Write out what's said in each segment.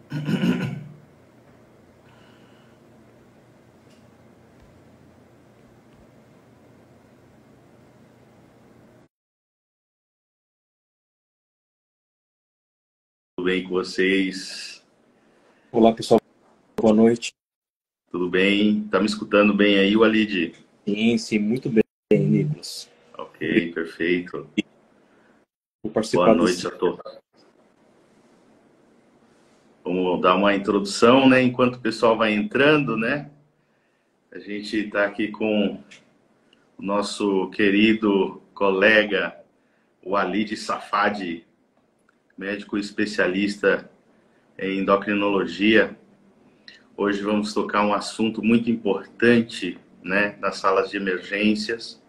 Tudo bem com vocês? Olá, pessoal. Boa noite. Tudo bem? Tá me escutando bem aí, Walid? Sim, sim, muito bem, Nicolas. Ok, Obrigado perfeito. por Boa participar noite desse. a todos. Vamos dar uma introdução, né? Enquanto o pessoal vai entrando, né? A gente está aqui com o nosso querido colega Walid Safadi, médico especialista em endocrinologia. Hoje vamos tocar um assunto muito importante, né? Nas salas de emergências,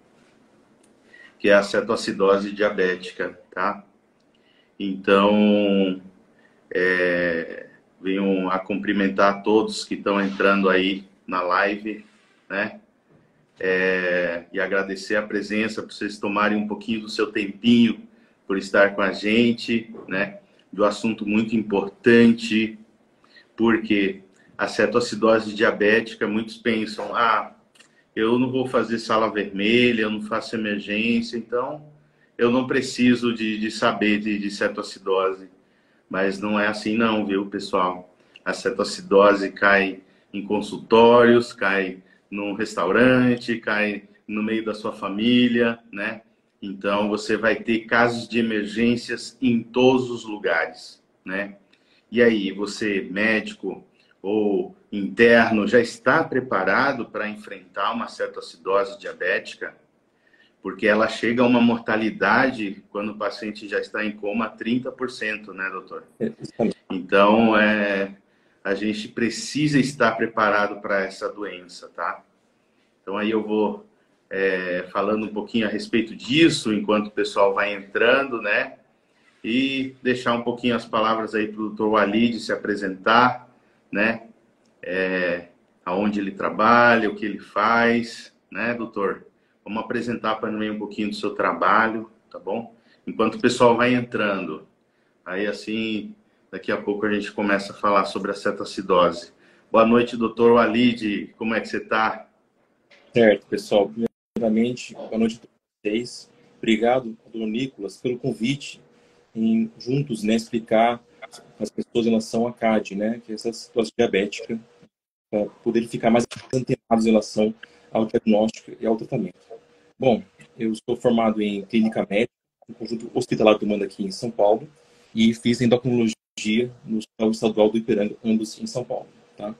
que é a cetoacidose diabética, tá? Então, venho a cumprimentar todos que estão entrando aí na live, né? E agradecer a presença, por vocês tomarem um pouquinho do seu tempinho, por estar com a gente, né? Do assunto muito importante, porque a cetoacidose diabética, muitos pensam, eu não vou fazer sala vermelha, eu não faço emergência, então eu não preciso de saber de cetoacidose. Mas não é assim não, viu, pessoal? A cetoacidose cai em consultórios, cai num restaurante, cai no meio da sua família, né? Então, você vai ter casos de emergências em todos os lugares, né? E aí, você, médico ou interno, já está preparado para enfrentar uma cetoacidose diabética? Porque ela chega a uma mortalidade, quando o paciente já está em coma, 30%, né, doutor? Exatamente. Então, a gente precisa estar preparado para essa doença, tá? Então, aí eu vou falando um pouquinho a respeito disso, enquanto o pessoal vai entrando, né? E deixar um pouquinho as palavras aí para o doutor Walid se apresentar, né? Aonde ele trabalha, o que ele faz, né, doutor? Vamos apresentar para mim um pouquinho do seu trabalho, tá bom? Enquanto o pessoal vai entrando. Aí, assim, daqui a pouco a gente começa a falar sobre a cetoacidose. Boa noite, doutor Walid. Como é que você está? Certo, pessoal. Primeiramente, boa noite a todos vocês. Obrigado, doutor Nicolas, pelo convite em juntos, né, explicar as pessoas em relação à CAD, né, que é essa situação diabética, para poder ficar mais antenados em relação ao diagnóstico e ao tratamento. Bom, eu sou formado em clínica médica, no conjunto hospitalar do Manda aqui em São Paulo, e fiz endocrinologia no Hospital Estadual do Ipiranga, ambos em São Paulo, tá?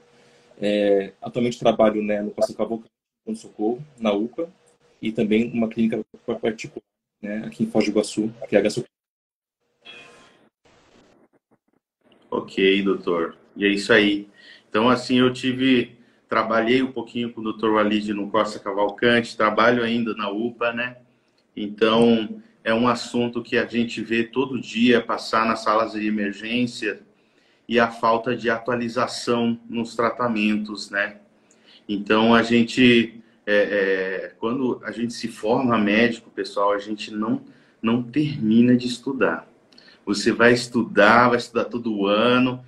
Atualmente trabalho, né, no Costa Cavalcante, no Socorro, na UPA, e também numa clínica particular, né, aqui em Foz do Iguaçu, que é a HSU. Ok, doutor. E é isso aí. Então, assim, trabalhei um pouquinho com o doutor Walid no Costa Cavalcante, trabalho ainda na UPA, né? Então, é um assunto que a gente vê todo dia passar nas salas de emergência e a falta de atualização nos tratamentos, né? Então, quando a gente se forma médico, pessoal, a gente não termina de estudar. Você vai estudar todo ano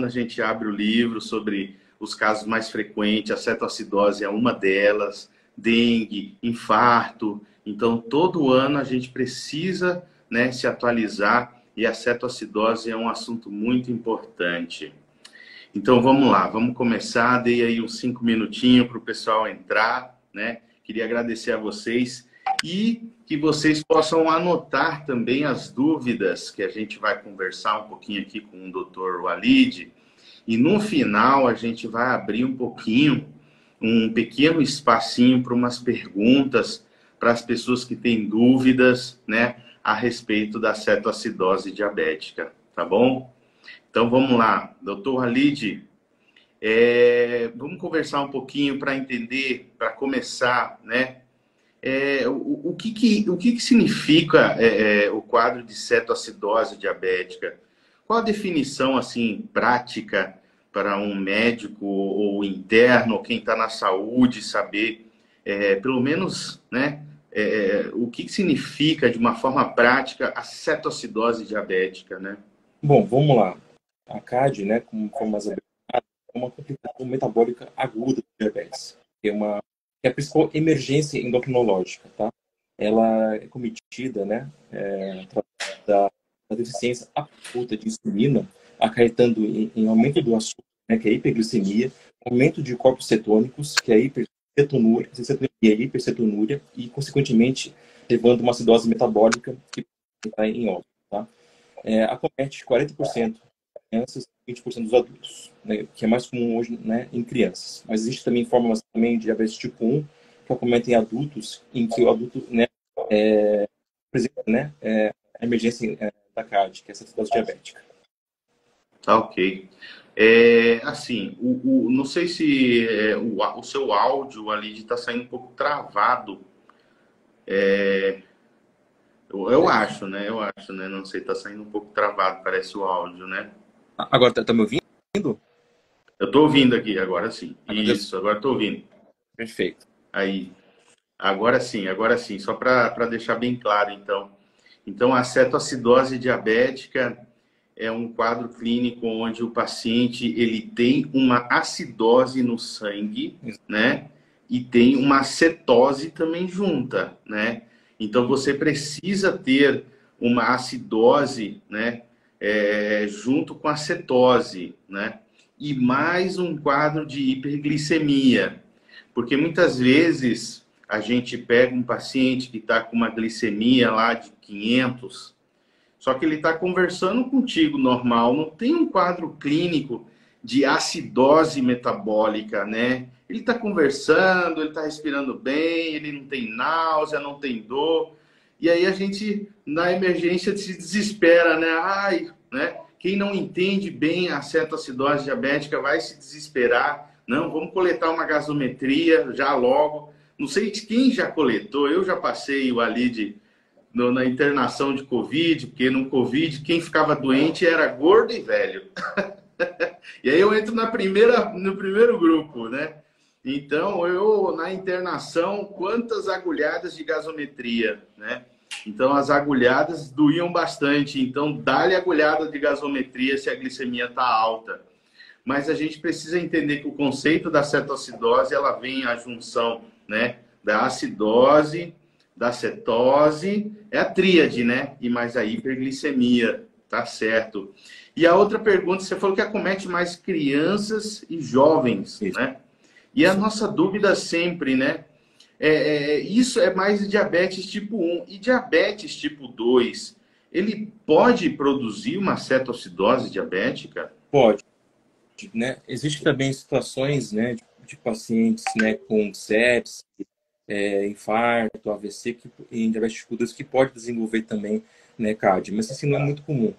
a gente abre o livro sobre os casos mais frequentes, a cetoacidose é uma delas, dengue, infarto. Então, todo ano a gente precisa, né, se atualizar e a cetoacidose é um assunto muito importante. Então vamos lá, vamos começar. Dei aí uns 5 minutinhos para o pessoal entrar, né? Queria agradecer a vocês e que vocês possam anotar também as dúvidas que a gente vai conversar um pouquinho aqui com o Dr. Walid. E no final a gente vai abrir um pouquinho, um pequeno espacinho para umas perguntas para as pessoas que têm dúvidas, né, a respeito da cetoacidose diabética, tá bom? Então vamos lá, Dr. Walid, vamos conversar um pouquinho para entender, para começar, né? O que significa o quadro de cetoacidose diabética? Qual a definição assim prática para um médico ou interno, ou quem está na saúde, saber, pelo menos, né? O que significa de uma forma prática a cetoacidose diabética, né? Bom, vamos lá. A CAD, né, como forma mais abreviada, é uma complicação metabólica aguda do diabetes, que é a principal emergência endocrinológica, tá? Ela é cometida, né, através da deficiência absoluta de insulina, acarretando em aumento do açúcar, né, que é a hiperglicemia, aumento de corpos cetônicos, que é a hipercetonúria, e, consequentemente, levando uma acidose metabólica que está em óbito, tá? Acomete 40% das crianças e 20% dos adultos, né, que é mais comum hoje, né, em crianças. Mas existe também formas também de diabetes tipo 1, que acometem adultos, em que o adulto, né, apresenta, né, a emergência da CAD, que é essa acidose diabética. Tá ok. Assim, não sei se o seu áudio ali está saindo um pouco travado. Eu acho, né? Eu acho, né? Não sei, está saindo um pouco travado, parece o áudio, né? Agora, tá me ouvindo? Eu estou ouvindo aqui, agora sim. Agora, Isso, agora estou ouvindo. perfeito. Aí, agora sim, agora sim. Só para deixar bem claro, então. Então, a cetoacidose diabética é um quadro clínico onde o paciente ele tem uma acidose no sangue, né? E tem uma cetose também junta, né? Então você precisa ter uma acidose, né? Junto com a cetose, né? E mais um quadro de hiperglicemia, porque muitas vezes a gente pega um paciente que está com uma glicemia lá de 500, só que ele está conversando contigo normal, não tem um quadro clínico de acidose metabólica, né? Ele está conversando, ele está respirando bem, ele não tem náusea, não tem dor. E aí a gente, na emergência, se desespera, né? Ai, né? Quem não entende bem a cetoacidose diabética vai se desesperar. Não, vamos coletar uma gasometria já logo. Não sei de quem já coletou, eu já passei o ali na internação de Covid, porque no Covid quem ficava doente era gordo e velho. E aí eu entro no primeiro grupo, né? Então, eu na internação, quantas agulhadas de gasometria, né? Então, as agulhadas doíam bastante. Então, dá-lhe agulhada de gasometria se a glicemia está alta. Mas a gente precisa entender que o conceito da cetoacidose, ela vem à junção, né? Da acidose, da cetose, é a tríade, né? E mais a hiperglicemia, tá certo. E a outra pergunta, você falou que acomete mais crianças e jovens, Isso. né? E a nossa dúvida sempre, né? Isso é mais diabetes tipo 1. E diabetes tipo 2, ele pode produzir uma cetoacidose diabética? Pode, né? Existem também situações, né, de pacientes, né, com sepsis, infarto, AVC, em diabetes tipo 2, que pode desenvolver também, né, CAD, mas assim não é muito comum.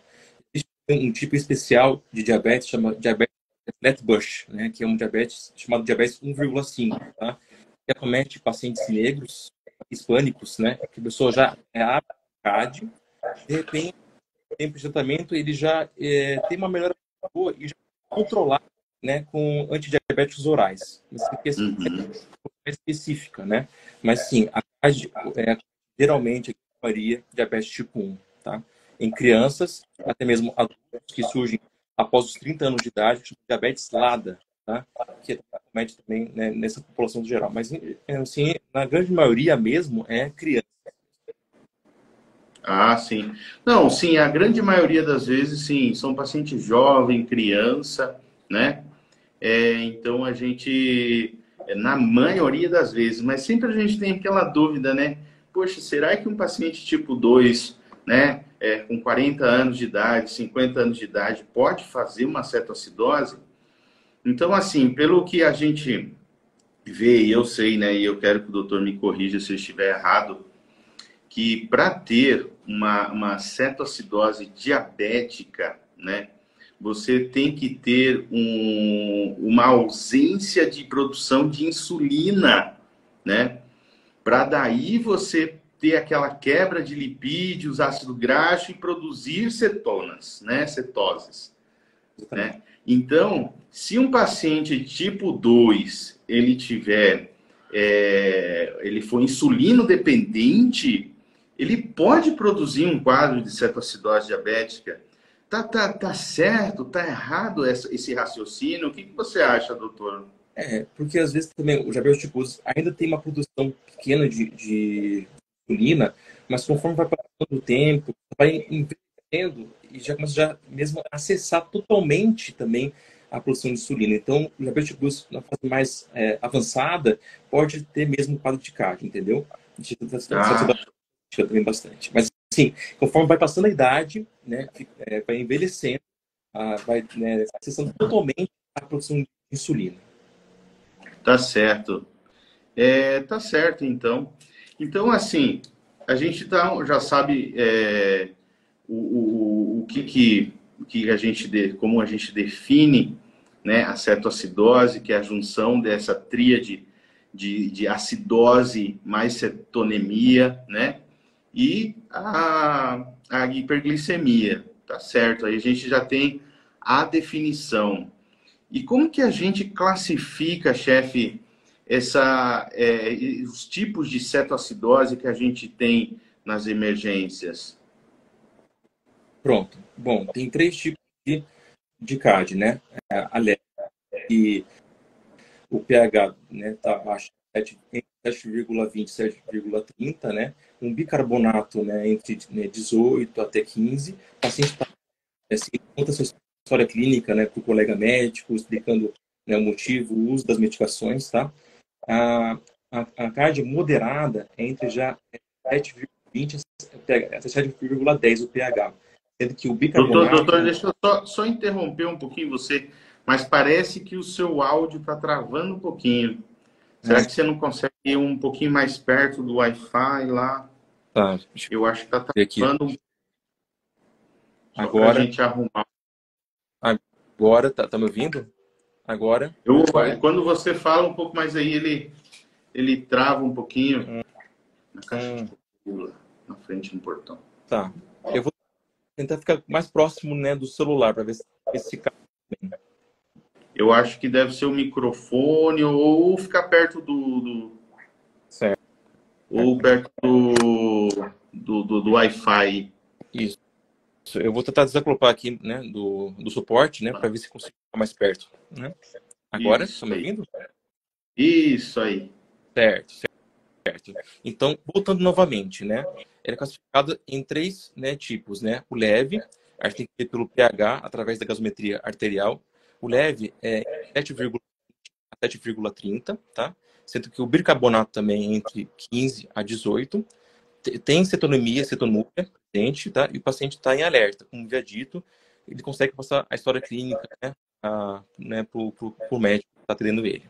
Existe um tipo especial de diabetes, chama diabetes Flatbush, né, que é um diabetes chamado diabetes 1,5, tá? Que acomete pacientes negros, hispânicos, né, que a pessoa já abre CAD, de repente, tem tratamento, ele já tem uma melhora boa e já controlar, né, com antidiabéticos orais. Isso aqui é específica, né? Mas sim, geralmente a maioria diabetes tipo 1, tá? Em crianças, até mesmo adultos que surgem após os 30 anos de idade, tipo diabetes LADA, tá? Que acomete também, né, nessa população geral. Mas assim, na grande maioria mesmo é criança. Ah, sim. Não, sim, a grande maioria das vezes, sim, são pacientes jovem, criança, né? Então a gente, na maioria das vezes, mas sempre a gente tem aquela dúvida, né? Poxa, será que um paciente tipo 2, né, com 40 anos de idade, 50 anos de idade, pode fazer uma cetoacidose? Então, assim, pelo que a gente vê, e eu sei, né, e eu quero que o doutor me corrija se eu estiver errado, que para ter uma cetoacidose diabética, né, você tem que ter uma ausência de produção de insulina, né, para daí você ter aquela quebra de lipídios, ácido graxo e produzir cetonas, né, cetoses, né? Então, se um paciente tipo 2, ele tiver, ele for insulino dependente, ele pode produzir um quadro de cetoacidose diabética, Tá certo? Tá errado esse raciocínio? O que você acha, doutor? Porque às vezes também o diabetes tipo ainda tem uma produção pequena de insulina, mas conforme vai passando o tempo, vai envelhecendo e já começa já mesmo a acessar totalmente também a produção de insulina. Então, o diabetes tipo na fase mais avançada pode ter mesmo quadro de cárie, entendeu? Ah, Também bastante. Mas, sim, conforme vai passando a idade, né, vai envelhecendo, vai, né, acessando totalmente a produção de insulina. tá certo. Tá certo, então. Então, assim, a gente já sabe o que a gente como a gente define, né, a cetoacidose, que é a junção dessa tríade de acidose mais cetonemia, né, e a hiperglicemia, tá certo? Aí a gente já tem a definição. E como que a gente classifica, chefe, os tipos de cetoacidose que a gente tem nas emergências? Pronto. Bom, tem três tipos de CAD, né? A leve, que o pH, né, tá abaixo de 7,20 e 7,30, né? Um bicarbonato, né, entre 18 até 15. O paciente está assim, conta sua história clínica, né, para o colega médico, explicando, né, o motivo, o uso das medicações, tá? A, a CAD moderada é entre já 7,20 até 7,10 o pH, sendo que o bicarbonato, Doutor, deixa eu só interromper um pouquinho você, mas parece que o seu áudio está travando um pouquinho. Será né, que você não consegue ir um pouquinho mais perto do Wi-Fi lá? tá, deixa Eu acho que está eu ver aqui. travando só para a Agora, gente arrumar. agora, tá me ouvindo? Agora, Quando você fala um pouco mais aí, ele trava um pouquinho na caixa de pula, na frente do portão. tá. Eu vou tentar ficar mais próximo, né, do celular para ver se cai bem. Eu acho que deve ser o microfone ou ficar perto Certo. ou perto do Wi-Fi. Isso. Eu vou tentar desagrupar aqui, né, do suporte, né, para ver se consigo ficar mais perto, né? Agora, tá Isso me aí. ouvindo? Isso aí. Certo, certo. Então, voltando novamente, né? Ele é classificado em três, né, tipos, né? O leve, a gente tem que ver pelo pH através da gasometria arterial. O leve é 7,1 a 7,30, tá? Sendo que o bicarbonato também é entre 15 a 18. Tem cetonemia, cetonúria presente, tá? E o paciente está em alerta. Como havia dito, ele consegue passar a história clínica, né, pro médico que está atendendo ele.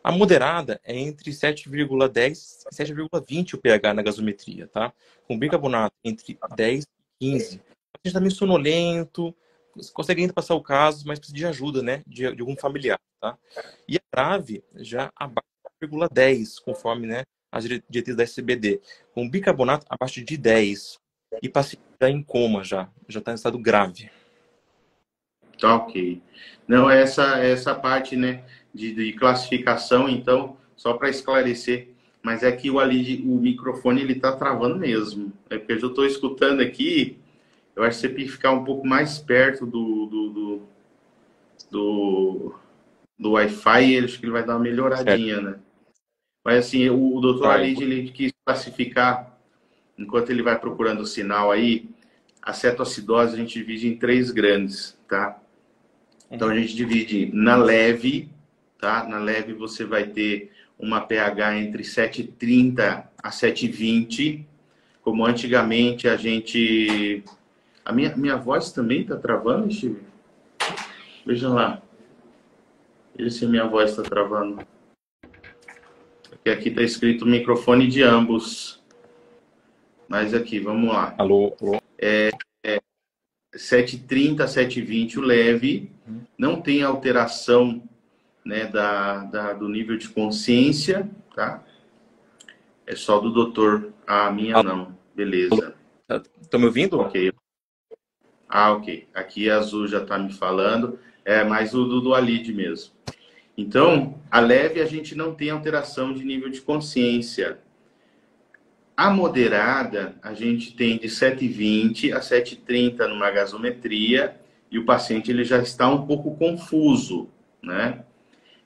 A moderada é entre 7,10 e 7,20 o pH na gasometria, tá? Com bicarbonato entre 10 e 15. O paciente está meio sonolento, consegue ainda passar o caso, mas precisa de ajuda, né? De algum familiar, tá? E a grave já abaixo de 0,10, conforme, né, as diretrizes da SBD. Com bicarbonato abaixo de 10. E paciente já em coma, já está em estado grave. Tá ok. Não, essa parte, né, de classificação, então, só para esclarecer, mas é que o microfone ele tá travando mesmo. É porque eu já estou escutando aqui, eu acho que você tem que ficar um pouco mais perto do, do Wi-Fi, acho que ele vai dar uma Certo. melhoradinha, né? Mas assim, o doutor Tá, Alide, ele quis classificar, enquanto ele vai procurando o sinal aí, a cetoacidose a gente divide em três grandes, tá? Então a gente divide na leve, tá? Na leve você vai ter uma pH entre 7,30 a 7,20, como antigamente a gente... A minha voz também tá travando, Steve? Veja lá. Veja se a minha voz está travando. Porque aqui está escrito microfone de ambos. Mas aqui, vamos lá. alô, alô. 7,30, 7,20 o leve. Não tem alteração, né, do nível de consciência, tá? É só do doutor. A minha não. Beleza. Estão me ouvindo? Ok. Ah, ok. Aqui a Azul já está me falando. É mais o do Alide mesmo. Então, a leve a gente não tem alteração de nível de consciência. A moderada, a gente tem de 7,20 a 7,30 numa gasometria e o paciente ele já está um pouco confuso, né?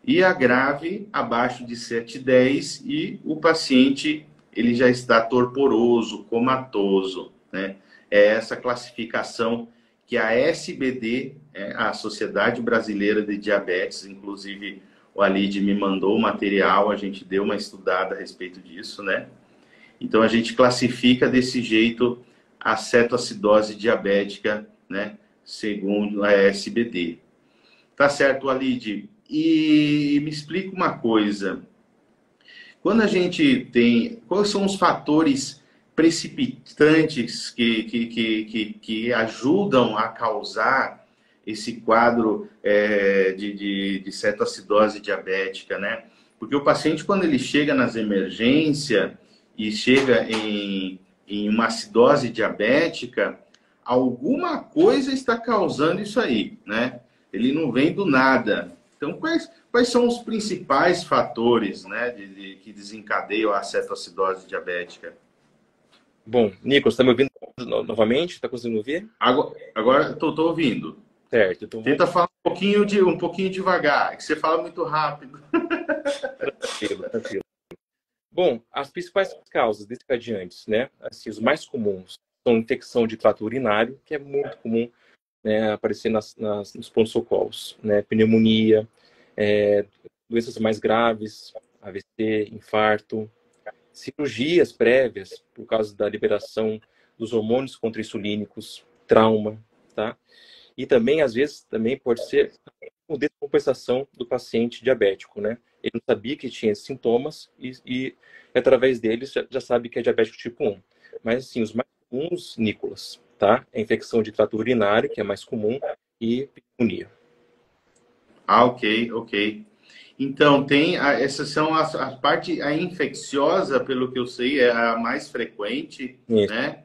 E a grave, abaixo de 7,10 e o paciente ele já está torporoso, comatoso, né? É essa classificação que a SBD, a Sociedade Brasileira de Diabetes, inclusive o Alide me mandou o material, a gente deu uma estudada a respeito disso, né? Então a gente classifica desse jeito a cetoacidose diabética, né? Segundo a SBD. Tá certo, Alide? E me explica uma coisa. Quando a gente tem... Quais são os fatores precipitantes que ajudam a causar esse quadro de cetoacidose diabética, né? Porque o paciente, quando ele chega nas emergências e chega em uma acidose diabética, alguma coisa está causando isso aí, né? Ele não vem do nada. Então, quais são os principais fatores, né, que desencadeiam a cetoacidose diabética? Bom, Nicolas, está me ouvindo novamente? Está conseguindo ouvir? Agora estou ouvindo. Certo, então Tenta falar um pouquinho devagar, que você fala muito rápido. Tranquilo, tranquilo. Bom, as principais causas desencadeantes, né? Assim, os mais comuns são infecção de trato urinário, que é muito comum, né, aparecer nos pronto-socorros, né? Pneumonia, doenças mais graves, AVC, infarto, cirurgias prévias por causa da liberação dos hormônios contra-insulínicos, trauma, tá? E também, às vezes, também pode ser uma descompensação do paciente diabético, né? Ele não sabia que tinha esses sintomas e através deles, já sabe que é diabético tipo 1. Mas, assim, os mais comuns, Nicolas, tá? É a infecção de trato urinário, que é mais comum, e pneumonia. Ah, ok. Então, essas são a parte, a infecciosa, pelo que eu sei, é a mais frequente, Isso. né?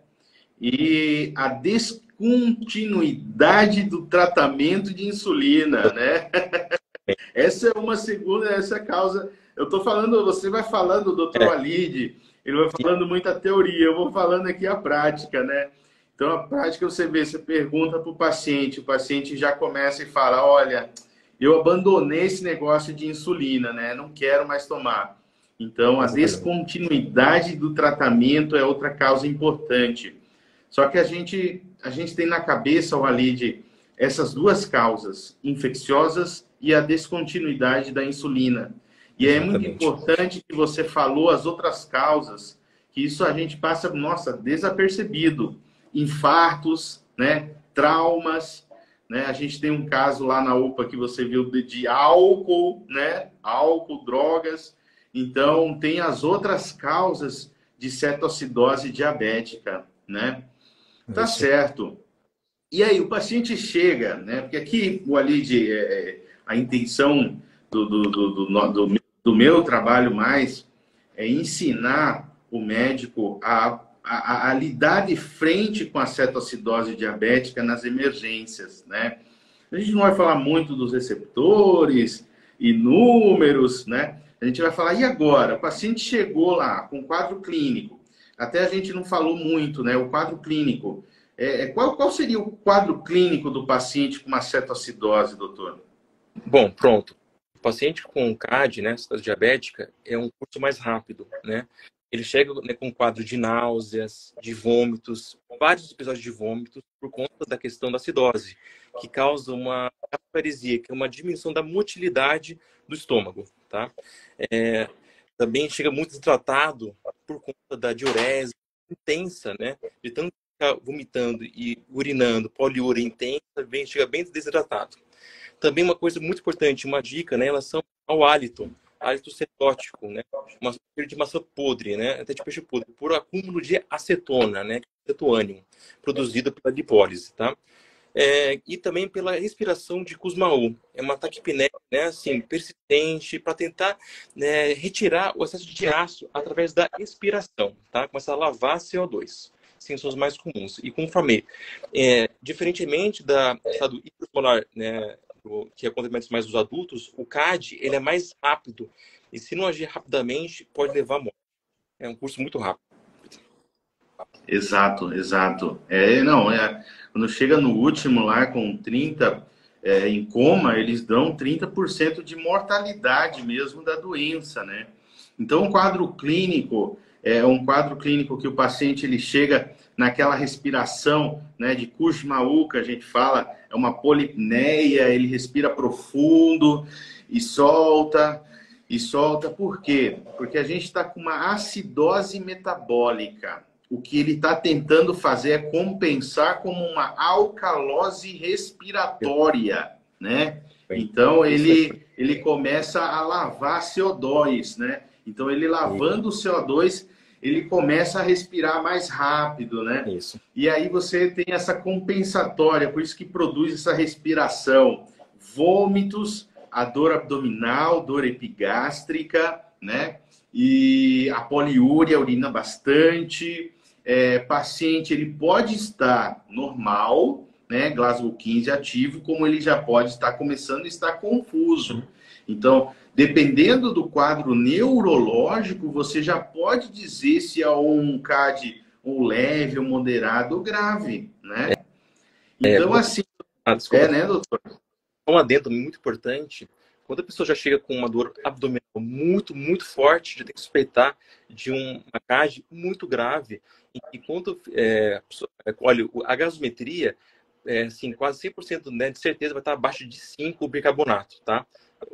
E a descontinuidade do tratamento de insulina, né? Essa é uma segunda, essa causa. Eu estou falando, você vai falando, doutor É, Walid, ele vai falando muita teoria, eu vou falando aqui a prática, né? Então, a prática você vê, você pergunta para o paciente já começa e fala: olha, eu abandonei esse negócio de insulina, né? Não quero mais tomar. Então, a exatamente. descontinuidade do tratamento é outra causa importante. Só que a gente tem na cabeça, Walid, essas duas causas, infecciosas e a descontinuidade da insulina. E é muito Exatamente. importante que você falou as outras causas, que isso a gente passa, nossa, desapercebido. Infartos, né? Traumas, né? A gente tem um caso lá na UPA que você viu de álcool, né? Álcool, drogas. Então, tem as outras causas de cetoacidose diabética, né? É Tá isso aí. certo. E aí, o paciente chega, né? Porque aqui, o Alide, a intenção do meu trabalho mais é ensinar o médico a lidar de frente com a cetoacidose diabética nas emergências, né? A gente não vai falar muito dos receptores e números, né? A gente vai falar, e agora? O paciente chegou lá com quadro clínico. Até a gente não falou muito, né? O quadro clínico. Qual seria o quadro clínico do paciente com uma cetoacidose, doutor? Bom, pronto. O paciente com CAD, né, citose diabética, é um curso mais rápido, né? Ele chega, né, com um quadro de náuseas, de vômitos, vários episódios de vômitos por conta da questão da acidose, que causa uma paresia, que é uma diminuição da motilidade do estômago, tá? É, também chega muito desidratado por conta da diurese intensa, né? De tanto ficar vomitando e urinando, poliúria intensa, chega bem desidratado. Também uma coisa muito importante, uma dica, né, em relação ao hálito cetótico, né, uma perda de massa podre, né, até de peixe podre, por acúmulo de acetona, né, cetoânion, produzido pela lipólise, tá? E também pela respiração de Kussmaul. É uma taquipneia, né, assim, persistente, para tentar, né, retirar o excesso de ácido através da expiração, tá? Começar a lavar CO2. Sim, são os mais comuns. E como falei, diferentemente da estado hiperosmolar, né, que acontece mais nos adultos, o CAD, ele é mais rápido. E se não agir rapidamente, pode levar à morte. É um curso muito rápido. Exato, exato. Não, quando chega no último lá com 30 em coma, eles dão 30% de mortalidade mesmo da doença, né? Então, um quadro clínico é um quadro clínico que o paciente ele chega naquela respiração, né, de Kussmaul, que a gente fala, é uma polipneia, ele respira profundo e solta. E solta, por quê? Porque a gente está com uma acidose metabólica. O que ele está tentando fazer é compensar como uma alcalose respiratória, né? Bem, Então isso é ele começa a lavar CO2, né? Então ele lavando o CO2, ele começa a respirar mais rápido, né? isso. E aí você tem essa compensatória, por isso que produz essa respiração, vômitos, a dor abdominal, dor epigástrica, né? E a poliúria, urina bastante. Paciente ele pode estar normal, né? Glasgow 15 ativo, como ele já pode estar começando a estar confuso. Então, dependendo do quadro neurológico, você já pode dizer se é um CAD ou leve, ou moderado ou grave, né? Então, Uma, assim, desculpa. né, doutor? Um adendo muito importante, quando a pessoa já chega com uma dor abdominal muito forte, já tem que suspeitar de uma CAD muito grave. E quando, olha, a gasometria, assim, quase 100%, né, de certeza vai estar abaixo de 5 bicarbonato, tá?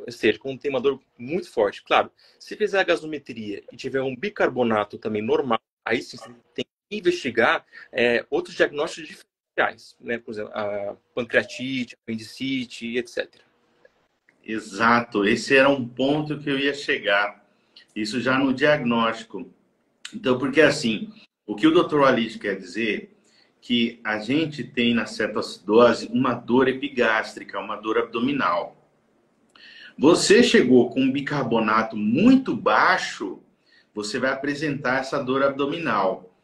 Ou seja, quando tem uma dor muito forte. Claro, se fizer a gasometria e tiver um bicarbonato também normal, aí sim você tem que investigar outros diagnósticos diferenciais, né? Por exemplo, a pancreatite, apendicite, etc. Exato, esse era um ponto que eu ia chegar. Isso já no diagnóstico. Então, porque assim, o que o Dr. Walid quer dizer que a gente tem na cetoacidose uma dor epigástrica, uma dor abdominal. Você chegou com um bicarbonato muito baixo, você vai apresentar essa dor abdominal.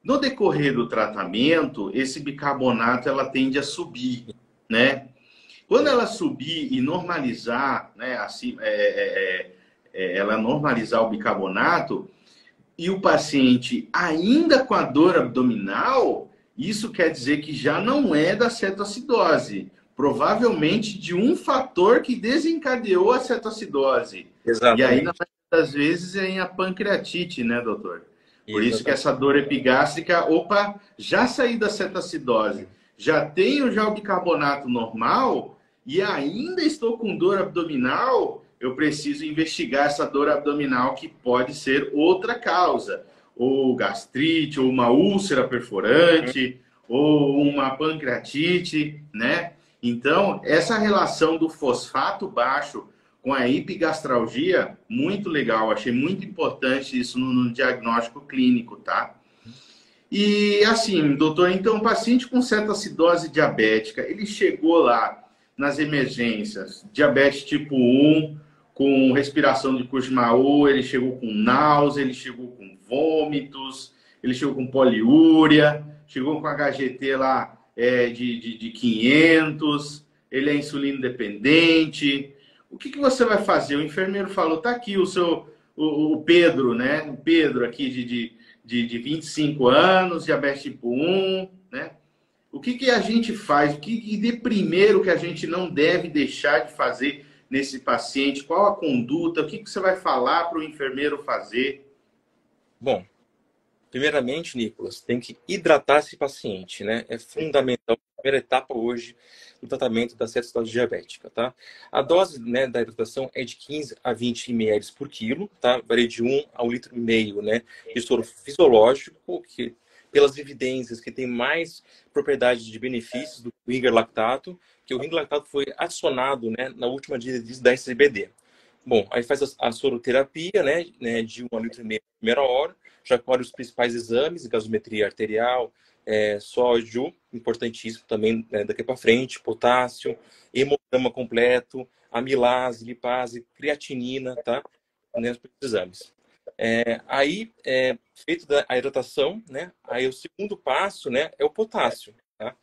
No decorrer do tratamento, esse bicarbonato ela tende a subir, né? Quando ela subir e normalizar, né, assim, ela normalizar o bicarbonato e o paciente ainda com a dor abdominal, isso quer dizer que já não é da cetoacidose, provavelmente de um fator que desencadeou a cetoacidose. E aí, na Exatamente. maioria das vezes, é a pancreatite, né, doutor? Por isso que Exatamente. essa dor epigástrica, opa, já saí da cetoacidose, já tenho já o bicarbonato normal e ainda estou com dor abdominal, eu preciso investigar essa dor abdominal que pode ser outra causa, ou gastrite, ou uma úlcera perforante, ou uma pancreatite, né? Então, essa relação do fosfato baixo com a epigastralgia, muito legal, achei muito importante isso no diagnóstico clínico, tá? E assim, doutor, então o paciente com cetoacidose diabética, ele chegou lá nas emergências, diabetes tipo 1, com respiração de Kussmaul, ele chegou com náusea, ele chegou com vômitos, ele chegou com poliúria, chegou com HGT lá de 500, ele é insulino dependente. O que você vai fazer? O enfermeiro falou, tá aqui o Pedro, né? O Pedro aqui de 25 anos, diabetes tipo 1, né? O que a gente faz? O que de primeiro que a gente não deve deixar de fazer nesse paciente? Qual a conduta? O que você vai falar para o enfermeiro fazer? Bom, primeiramente, Nicolas, tem que hidratar esse paciente, né? É fundamental, a primeira etapa hoje do tratamento da cetoacidose diabética, tá? A dose, né, da hidratação é de 15 a 20 ml por quilo, tá? Varia de 1 a 1,5 litro, né, de soro fisiológico, que pelas evidências que tem mais propriedades de benefícios do ringer lactato, que o ringer lactato foi adicionado, né, na última diretriz da SBD. Bom, aí faz a soroterapia, né, de 1,5 litro na primeira hora, já colhe os principais exames, gasometria arterial, sódio, importantíssimo também, né, daqui para frente, potássio, hemograma completo, amilase, lipase, creatinina, tá? Né, os exames. Aí, feito a hidratação, né? Aí o segundo passo, né, é o potássio, tá?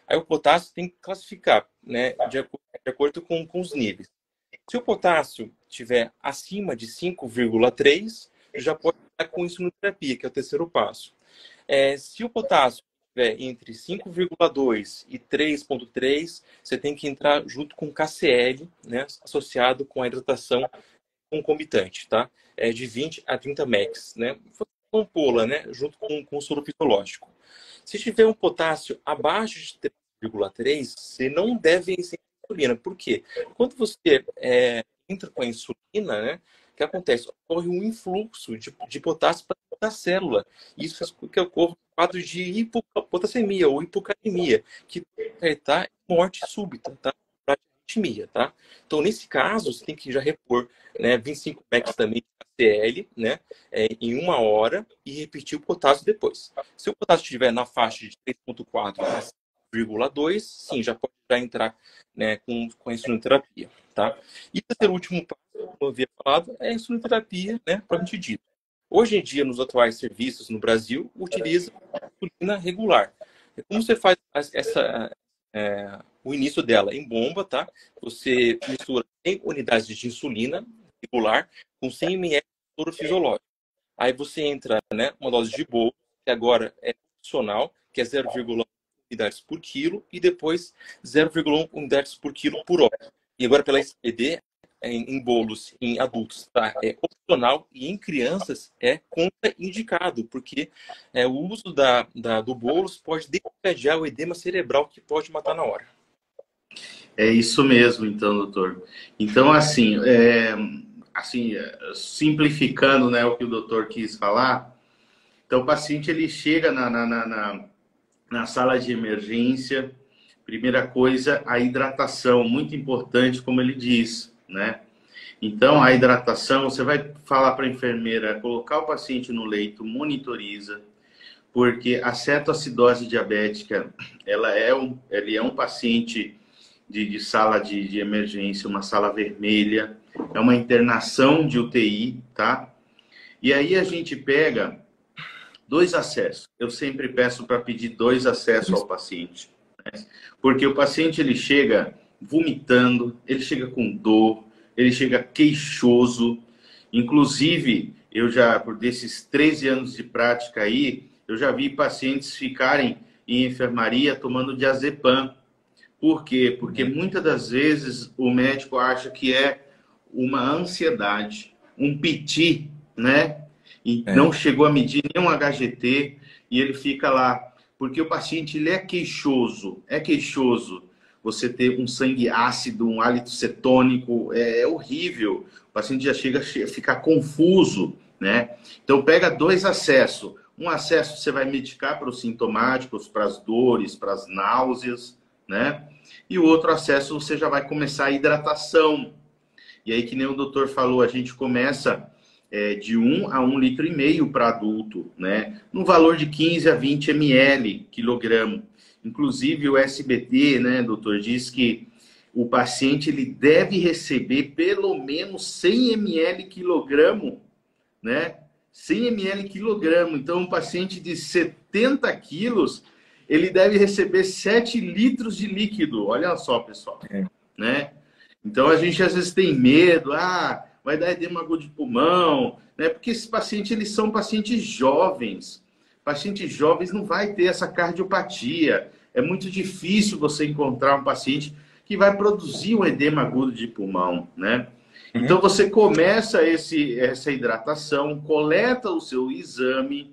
Aí o potássio tem que classificar, né, de acordo com os níveis. Se o potássio estiver acima de 5,3, já pode estar com insulinoterapia, que é o terceiro passo. Se o potássio estiver entre 5,2 e 3,3, você tem que entrar junto com KCl, né, associado com a hidratação concomitante, tá? De 20 a 30 mEq, né? Compô-la, né, junto com o soro fisiológico. Se tiver um potássio abaixo de 3,3, você não deve iniciar a insulina. Por quê? Quando você entra com a insulina, né, o que acontece? Ocorre um influxo de potássio para a célula. Isso faz com que ocorra um quadro de hipopotassemia ou hipocalemia, que vai morte súbita, tá? Arritmia, tá? Então, nesse caso, você tem que já repor, né, 25 mEq também de KCl, né, em 1 hora e repetir o potássio depois. Se o potássio estiver na faixa de 3,4 a 5,2, sim, já pode entrar, né, com a insulinoterapia, tá? E o terceiro último passo, como eu havia falado, é a insulinoterapia, né, propriamente dito. Hoje em dia, nos atuais serviços no Brasil, utiliza insulina regular. Como você faz o início dela em bomba, tá? Você mistura 100 unidades de insulina regular com 100 ml de soro fisiológico. Aí você entra, né, uma dose de bolsa, que agora é opcional, que é 0,1 unidades por quilo, e depois 0,1 unidades por quilo por hora. E agora pela SPD, em bolos em adultos, tá? É opcional, e em crianças é contraindicado, porque o uso do bolos pode desencadear o edema cerebral, que pode matar na hora. É isso mesmo, então, doutor. Então, assim, simplificando, né, o que o doutor quis falar, então o paciente ele chega na sala de emergência, primeira coisa, a hidratação, muito importante, como ele diz, né? Então, a hidratação, você vai falar para a enfermeira colocar o paciente no leito, monitoriza, porque a cetoacidose diabética, ele é um paciente de sala de emergência, uma sala vermelha, é uma internação de UTI, tá? E aí a gente pega 2 acessos. Eu sempre peço para pedir 2 acessos ao paciente, né? Porque o paciente ele chega vomitando, ele chega com dor, ele chega queixoso. Inclusive, eu já, por desses 13 anos de prática aí, eu já vi pacientes ficarem em enfermaria tomando diazepam. Por quê? Porque muitas das vezes o médico acha que é uma ansiedade, um piti, né? E não chegou a medir nenhum HGT e ele fica lá. Porque o paciente ele é queixoso. É queixoso. Você ter um sangue ácido, um hálito cetônico, é horrível. O paciente já chega a ficar confuso, né? Então pega 2 acessos. Um acesso você vai medicar para os sintomáticos, para as dores, para as náuseas, né? E o outro acesso você já vai começar a hidratação. E aí, que nem o doutor falou, a gente começa de 1 a 1,5 litro para adulto, né? No valor de 15 a 20 ml quilograma. Inclusive o SBT, né, doutor, diz que o paciente ele deve receber pelo menos 100 ml quilograma, né? 100 ml quilograma. Então, um paciente de 70 quilos, ele deve receber 7 litros de líquido. Olha só, pessoal, né? Então, a gente às vezes tem medo, vai dar edema agudo de pulmão, né? Porque esses pacientes, eles são pacientes jovens. Pacientes jovens não vai ter essa cardiopatia. É muito difícil você encontrar um paciente que vai produzir um edema agudo de pulmão, né? Então, você começa essa hidratação, coleta o seu exame,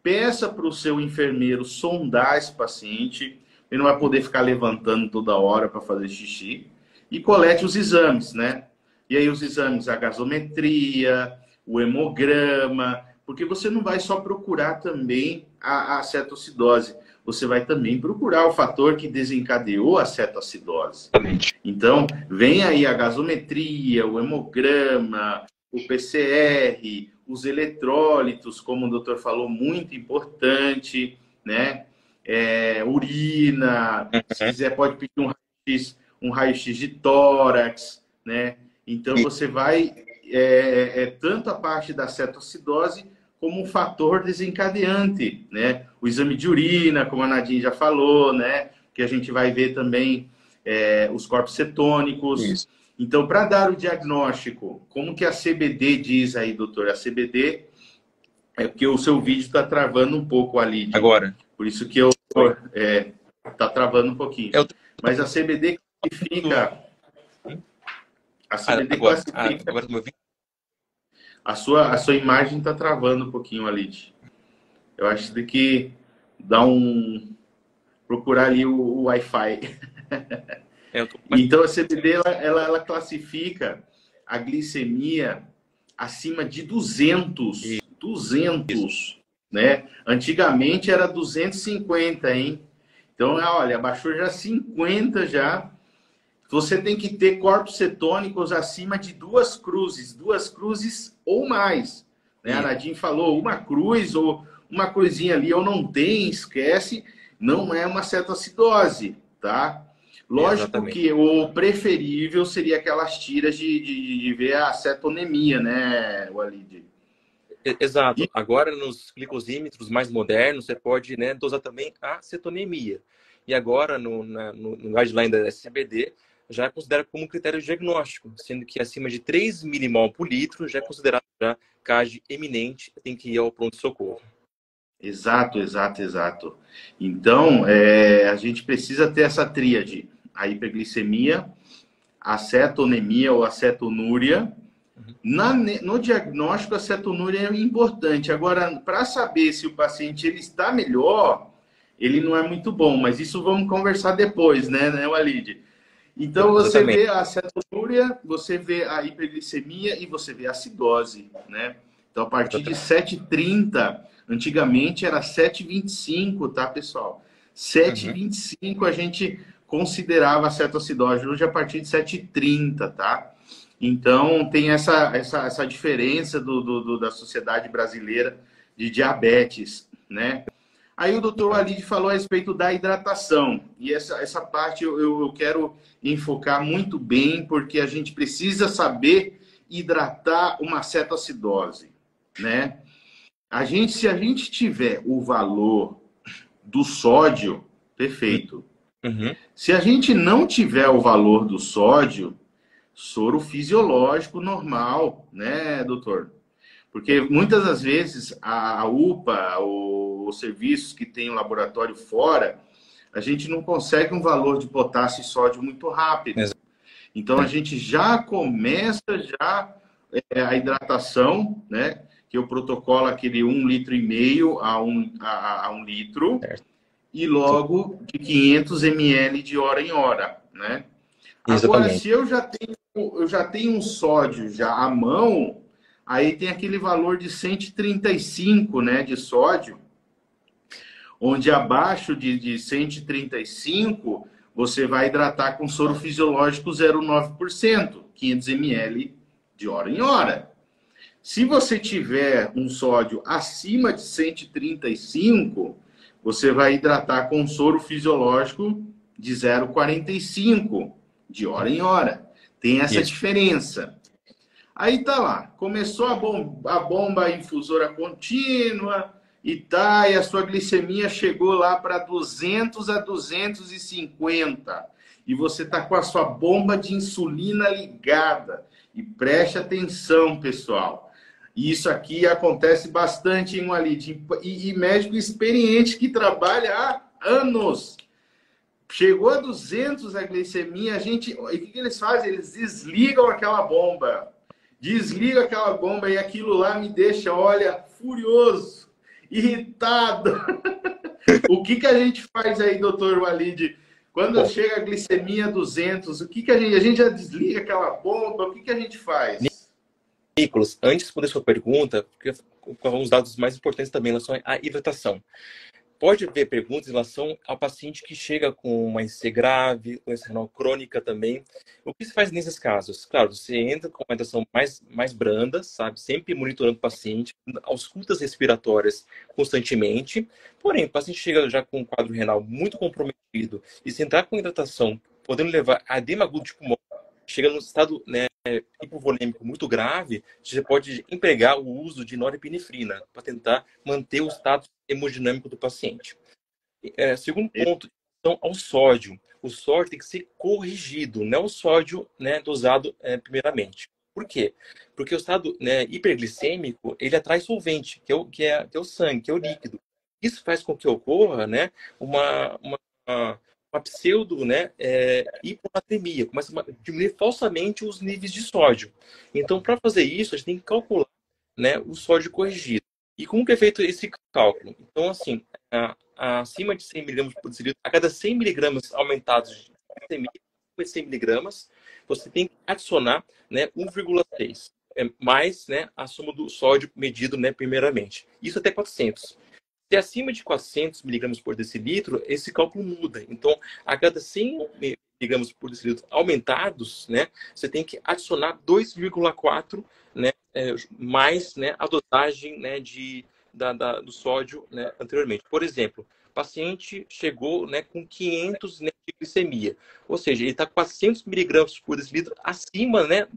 peça para o seu enfermeiro sondar esse paciente, ele não vai poder ficar levantando toda hora para fazer xixi, e colete os exames, né? E aí os exames, a gasometria, o hemograma, porque você não vai só procurar também a cetoacidose, você vai também procurar o fator que desencadeou a cetoacidose. Então, vem aí a gasometria, o hemograma, o PCR, os eletrólitos, como o doutor falou, muito importante, né? Urina, se quiser pode pedir um raio-x de tórax, né? Então, você vai, tanto a parte da cetoacidose, como um fator desencadeante, né? O exame de urina, como a Nadine já falou, né? Que a gente vai ver também os corpos cetônicos. Isso. Então, para dar o diagnóstico, como que a CBD diz aí, doutor? A CBD É porque o seu vídeo está travando um pouco ali, Agora. por isso que eu tá travando um pouquinho. Eu... Mas a CBD classifica, a CBD Agora, classifica. agora meu vídeo. A sua imagem está travando um pouquinho ali. Eu acho que tem que dar procurar ali o Wi-Fi. Então a CBD ela classifica a glicemia acima de 200, 200, né? Antigamente era 250, hein? Então, olha, abaixou já 50 já. Você tem que ter corpos cetônicos acima de duas cruzes ou mais. Né? A Nadine falou, uma cruz ou uma cruzinha ali eu não tenho, esquece, não é uma cetoacidose, tá? Lógico que o preferível seria aquelas tiras de ver a cetonemia, né, Walid? Exato. Agora, nos glicosímetros mais modernos, você pode, né, dosar também a cetonemia. E agora, no guideline da SCBD, já é considerado como critério diagnóstico, sendo que acima de 3 milimol por litro já é considerado já CAGE eminente, tem que ir ao pronto-socorro. Exato, exato, exato. Então, a gente precisa ter essa tríade: a hiperglicemia, a cetonemia ou a cetonúria. No diagnóstico, a cetonúria é importante. Agora, para saber se o paciente ele está melhor, ele não é muito bom, mas isso vamos conversar depois, né, Walid? Então, você vê a cetonúria, você vê a hiperglicemia e você vê a acidose, né? Então, a partir de 7,30, antigamente era 7,25, tá, pessoal? 7,25 a gente considerava a cetoacidose, hoje a partir de 7,30, tá? Então, tem essa diferença da Sociedade Brasileira de Diabetes, né? Aí o doutor Walid falou a respeito da hidratação. E essa parte eu quero enfocar muito bem, porque a gente precisa saber hidratar uma cetoacidose, né? Se a gente tiver o valor do sódio, perfeito. Se a gente não tiver o valor do sódio, soro fisiológico normal, né, doutor? Porque muitas das vezes a UPA, os serviços que tem o laboratório fora, a gente não consegue um valor de potássio e sódio muito rápido. Então a gente já começa a hidratação, né? Que o protocolo aquele 1,5 litro a 1 litro, e logo de 500 ml de hora em hora, né? Agora, se eu já tenho um sódio já à mão, aí tem aquele valor de 135, né, de sódio, onde abaixo de 135 você vai hidratar com soro fisiológico 0,9%, 500 ml de hora em hora. Se você tiver um sódio acima de 135, você vai hidratar com soro fisiológico de 0,45 de hora em hora. Tem essa diferença. Aí tá lá, começou a bomba infusora contínua e a sua glicemia chegou lá para 200 a 250. E você tá com a sua bomba de insulina ligada. E preste atenção, pessoal. Isso aqui acontece bastante em Walid. E médico experiente que trabalha há anos. Chegou a 200 a glicemia, o que eles fazem? Eles desligam aquela bomba. Desliga aquela bomba e aquilo lá me deixa, olha, furioso, irritado. O que a gente faz aí, doutor Walid? Quando chega a glicemia 200, o que a gente já desliga aquela bomba? O que a gente faz? Nicolas, antes de responder sua pergunta, com alguns dados mais importantes também em relação à hidratação. Pode haver perguntas em relação ao paciente que chega com uma IC grave, doença renal crônica também. O que se faz nesses casos? Claro, você entra com uma hidratação mais branda, sabe? Sempre monitorando o paciente, auscultas respiratórias constantemente. Porém, o paciente chega já com um quadro renal muito comprometido e se entrar com hidratação, podendo levar a edema agudo de pulmão, chega num estado, né, hipovolêmico muito grave, você pode empregar o uso de norepinefrina para tentar manter o estado hemodinâmico do paciente. Segundo ponto, então, ao sódio. O sódio tem que ser corrigido, não o sódio, né, dosado primeiramente. Por quê? Porque o estado, né, hiperglicêmico, ele atrai solvente, que é o sangue, que é o líquido. Isso faz com que ocorra, né, uma pseudo, né, hiponatremia, começa a diminuir falsamente os níveis de sódio. Então, para fazer isso, a gente tem que calcular, né, o sódio corrigido. E como que é feito esse cálculo? Então, assim, acima de 100 miligramas por decilitro, a cada 100 miligramas aumentados de glicemia, 100 miligramas, você tem que adicionar, né, 1,6, mais, né, a soma do sódio medido, né, primeiramente. Isso até 400. Se é acima de 400 miligramas por decilitro, esse cálculo muda. Então, a cada 100 miligramas por decilitro aumentados, né, você tem que adicionar 2,4, né, mais, né, a dosagem, né, do sódio, né, anteriormente. Por exemplo, o paciente chegou, né, com 500, né, de glicemia. Ou seja, ele está 400 miligramas por decilitro acima, né,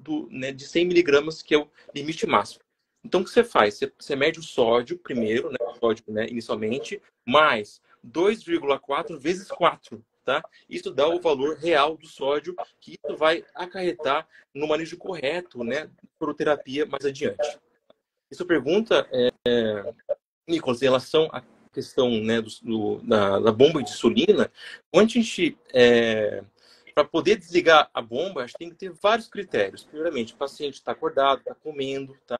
de 100 miligramas, que é o limite máximo. Então, o que você faz? Você mede o sódio primeiro, né, o sódio, né, inicialmente, mais 2,4 vezes 4, tá? Isso dá o valor real do sódio, que isso vai acarretar no manejo correto, né, fluoroterapia mais adiante. Essa pergunta, Nicolas, em relação à questão, né, da bomba de insulina, quando a gente, para poder desligar a bomba, a gente tem que ter vários critérios. Primeiramente, o paciente está acordado, está comendo, tá?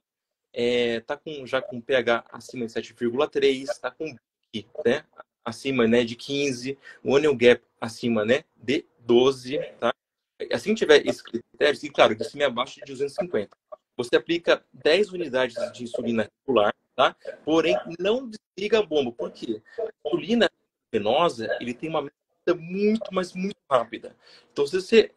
Tá já com pH acima de 7,3, está com BIC, né, acima, né, de 15, o onion gap acima, né, de 12, tá? Assim que tiver esses critérios, e claro, glicemia abaixo de 250, você aplica 10 unidades de insulina regular, tá? Porém, não desliga a bomba. Por quê? A insulina venosa, ele tem uma meta muito, mas muito rápida. Então, se você,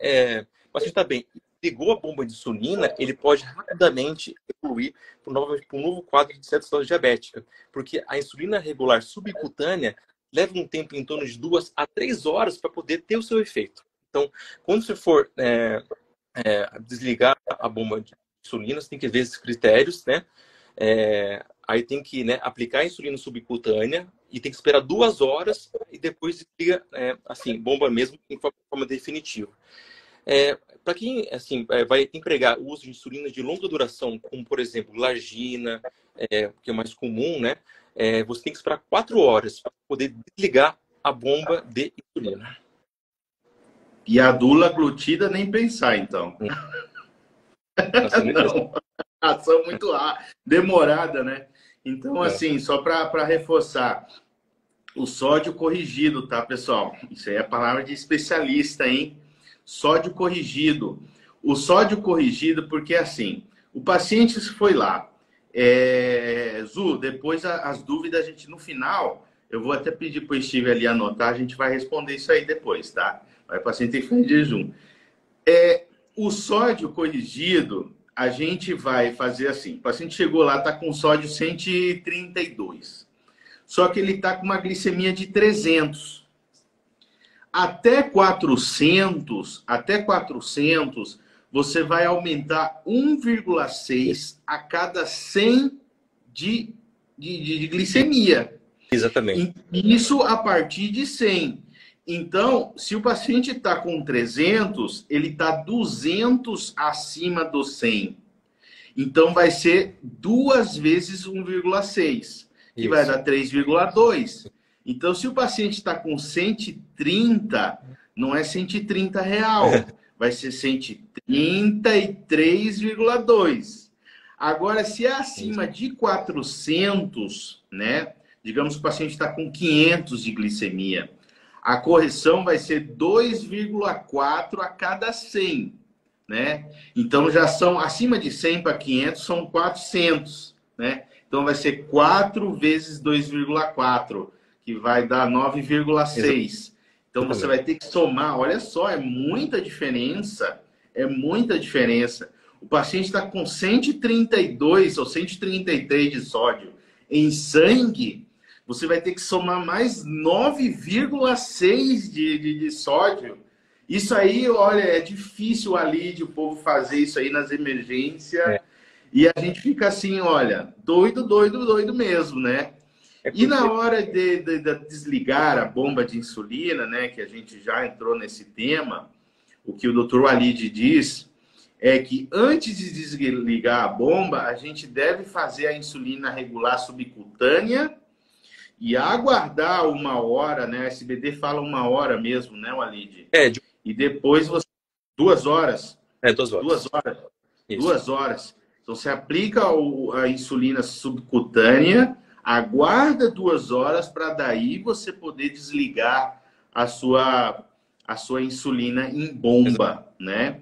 o paciente está bem, ligou a bomba de insulina, ele pode rapidamente evoluir para um novo quadro de cetose diabética, porque a insulina regular subcutânea leva um tempo em torno de 2 a 3 horas para poder ter o seu efeito. Então, quando você for desligar a bomba de insulina, você tem que ver esses critérios, né? Aí tem que, né, aplicar a insulina subcutânea e tem que esperar 2 horas e depois desliga, assim, bomba mesmo em forma definitiva. Para quem assim, vai empregar o uso de insulina de longa duração, como por exemplo, glargina, que é mais comum, né? Você tem que esperar 4 horas para poder desligar a bomba de insulina. E a dulaglutida nem pensar, então. Não, ação muito demorada, né? Então, assim, só para reforçar, o sódio corrigido, tá, pessoal? Isso aí é a palavra de especialista, hein? Sódio corrigido. O sódio corrigido, porque assim, o paciente foi lá. Zu, depois as dúvidas a gente no final, eu vou até pedir para o Steve ali anotar, a gente vai responder isso aí depois, tá? Aí o paciente tem que ficar em jejum. O sódio corrigido, a gente vai fazer assim. O paciente chegou lá, está com sódio 132. Só que ele está com uma glicemia de 300. Até 400, você vai aumentar 1,6 a cada 100 de glicemia. Exatamente. Isso a partir de 100. Então, se o paciente está com 300, ele está 200 acima do 100. Então, vai ser 2 vezes 1,6, que vai dar 3,2. Então, se o paciente está com 130, não é 130 real, vai ser 133,2. Agora, se é acima de 400, né? Digamos que o paciente está com 500 de glicemia, a correção vai ser 2,4 a cada 100, né? Então, já são acima de 100 para 500, são 400, né? Então, vai ser 4 vezes 2,4, que vai dar 9,6. Então, você vai ter que somar. Olha só, é muita diferença. É muita diferença. O paciente está com 132 ou 133 de sódio em sangue. Você vai ter que somar mais 9,6 de sódio. Isso aí, olha, é difícil ali de o povo fazer isso aí nas emergências. E a gente fica assim, olha, doido mesmo, né? E na hora de desligar a bomba de insulina, né, que a gente já entrou nesse tema, o que o Dr. Walid diz é que antes de desligar a bomba, a gente deve fazer a insulina regular subcutânea e aguardar 1 hora, né? A SBD fala 1 hora mesmo, né, Walid? E depois você... 2 horas. 2 horas. 2 horas. Isso. 2 horas. Então, você aplica a insulina subcutânea, aguarda 2 horas para daí você poder desligar a sua insulina em bomba, né?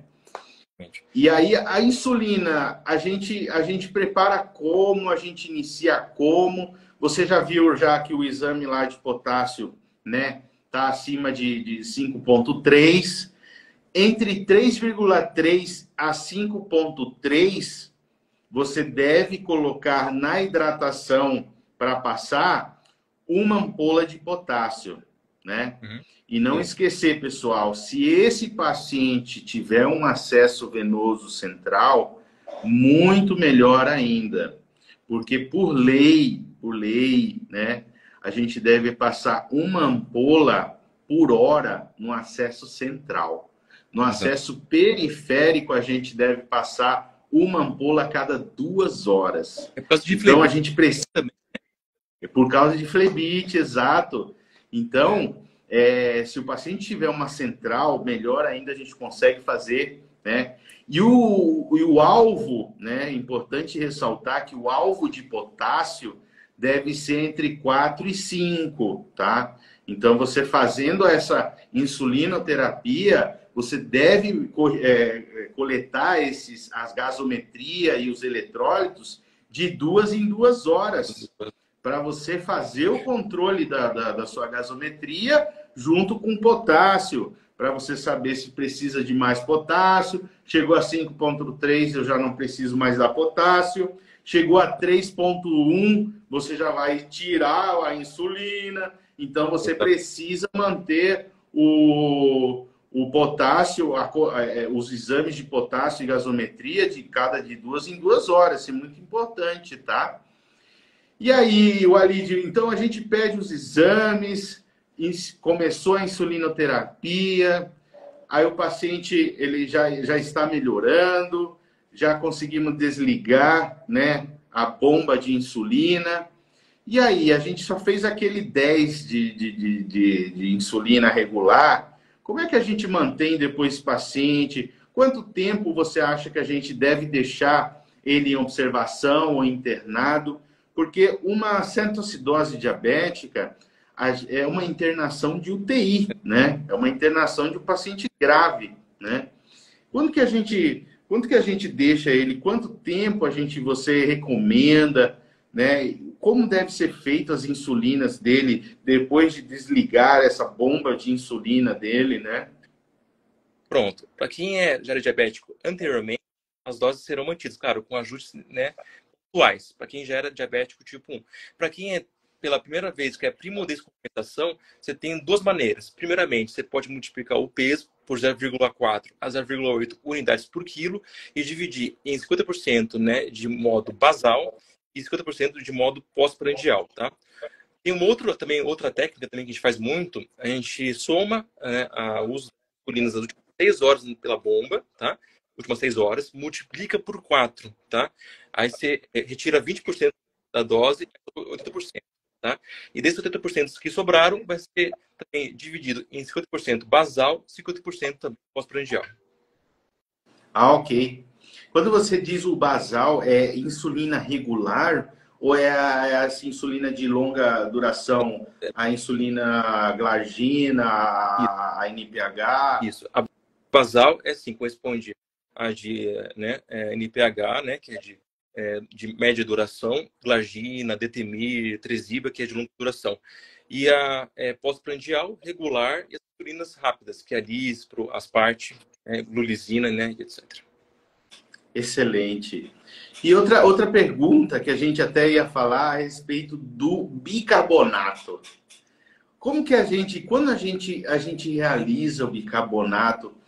E aí, a insulina, a gente prepara como, a gente inicia como. Você já viu já que o exame lá de potássio, né, tá acima de 5,3. Entre 3,3 a 5,3, você deve colocar na hidratação para passar uma ampola de potássio, né? E não esquecer, pessoal, se esse paciente tiver um acesso venoso central, muito melhor ainda. Porque por lei, né, a gente deve passar uma ampola por hora no acesso central. No acesso periférico, a gente deve passar uma ampola a cada 2 horas. É por causa de então, a gente precisa... É por causa de flebite, exato. Então, se o paciente tiver uma central, melhor ainda a gente consegue fazer, né? E o alvo, né? É importante ressaltar que o alvo de potássio deve ser entre 4 e 5, tá? Então, você fazendo essa insulinoterapia, você deve coletar as gasometria e os eletrólitos de 2 em 2 horas, para você fazer o controle da sua gasometria junto com potássio, para você saber se precisa de mais potássio. Chegou a 5,3, eu já não preciso mais dar potássio. Chegou a 3,1, você já vai tirar a insulina. Então, você precisa manter o potássio, os exames de potássio e gasometria de 2 em 2 horas. Isso é muito importante, tá? E aí, Walid, então a gente pede os exames, começou a insulinoterapia, aí o paciente ele já está melhorando, já conseguimos desligar, né, a bomba de insulina. E aí, a gente só fez aquele 10 de insulina regular. Como é que a gente mantém depois esse paciente? Quanto tempo você acha que a gente deve deixar ele em observação ou internado? Porque uma cetoacidose diabética é uma internação de UTI, né? É uma internação de um paciente grave, né? Quando que a gente deixa ele? Quanto tempo você recomenda, né? Como deve ser feito as insulinas dele depois de desligar essa bomba de insulina dele, né? Pronto. Para quem já era diabético anteriormente, as doses serão mantidas, claro, com ajustes, né, atuais. Para quem já era diabético tipo 1. Para quem é pela primeira vez que é primodescompensação, você tem 2 maneiras. Primeiramente, você pode multiplicar o peso por 0,4 a 0,8 unidades por quilo e dividir em 50%, né, de modo basal e 50% de modo pós-prandial, tá? Tem outra técnica também que a gente faz muito, a gente soma, né, o uso de insulinas das últimas 6 horas pela bomba, tá? Últimas 6 horas, multiplica por 4, tá? Aí você retira 20% da dose, 80%, tá? E desses 80% que sobraram, vai ser também dividido em 50% basal, 50% também pós-prandial. Ah, ok. Quando você diz o basal, é insulina regular ou é essa insulina de longa duração? A insulina glargina, a NPH? Isso. A basal corresponde a de, né, NPH, né, que é de média duração, glargina, detemir, tresiba, que é de longa duração. E a pós-prandial, regular, e as insulinas rápidas, que é a lispro, aspartate, glulisina, né, etc. Excelente. E outra pergunta que a gente até ia falar a respeito do bicarbonato. Como que quando a gente realiza o bicarbonato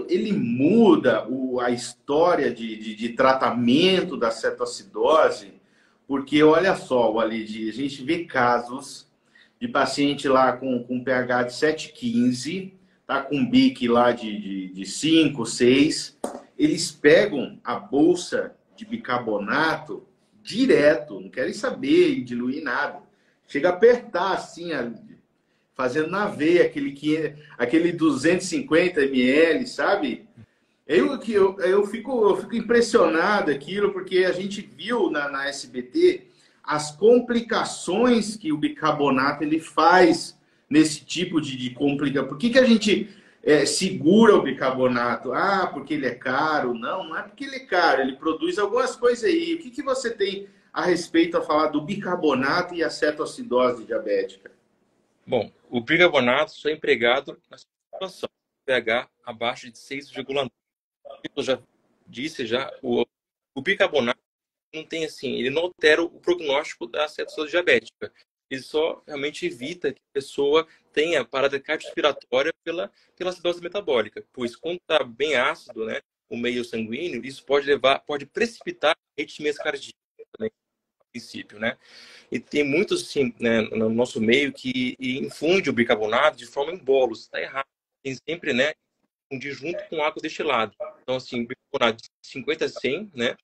ele muda a história de tratamento da cetoacidose? Porque olha só, Walid, a gente vê casos de paciente lá com pH de 7,15, tá com BIC lá de 5, 6, eles pegam a bolsa de bicarbonato direto, não querem saber e diluir nada. Chega a apertar assim, fazendo na veia, aquele 250 ml, sabe? Eu fico impressionado aquilo, porque a gente viu na SBT as complicações que o bicarbonato ele faz nesse tipo de complicação. Por que a gente segura o bicarbonato? Ah, porque ele é caro. Não, não é porque ele é caro, ele produz algumas coisas aí. O que você tem a respeito a falar do bicarbonato e a cetoacidose diabética? Bom, o bicarbonato só é empregado na situação pH abaixo de 6,9. Eu já disse o bicarbonato não tem assim, ele não altera o prognóstico da cetoacidose diabética. Ele só realmente evita que a pessoa tenha parada cardiorrespiratória pela acidose metabólica, pois quando está bem ácido, né, o meio sanguíneo, isso pode precipitar arritmias cardíacas também, a princípio, né? E tem muitos, assim, né, no nosso meio que infunde o bicarbonato de forma em bolos. Está errado. Tem sempre, né, infundir junto com água destilada. Então, assim, bicarbonato de 50 a 100, né,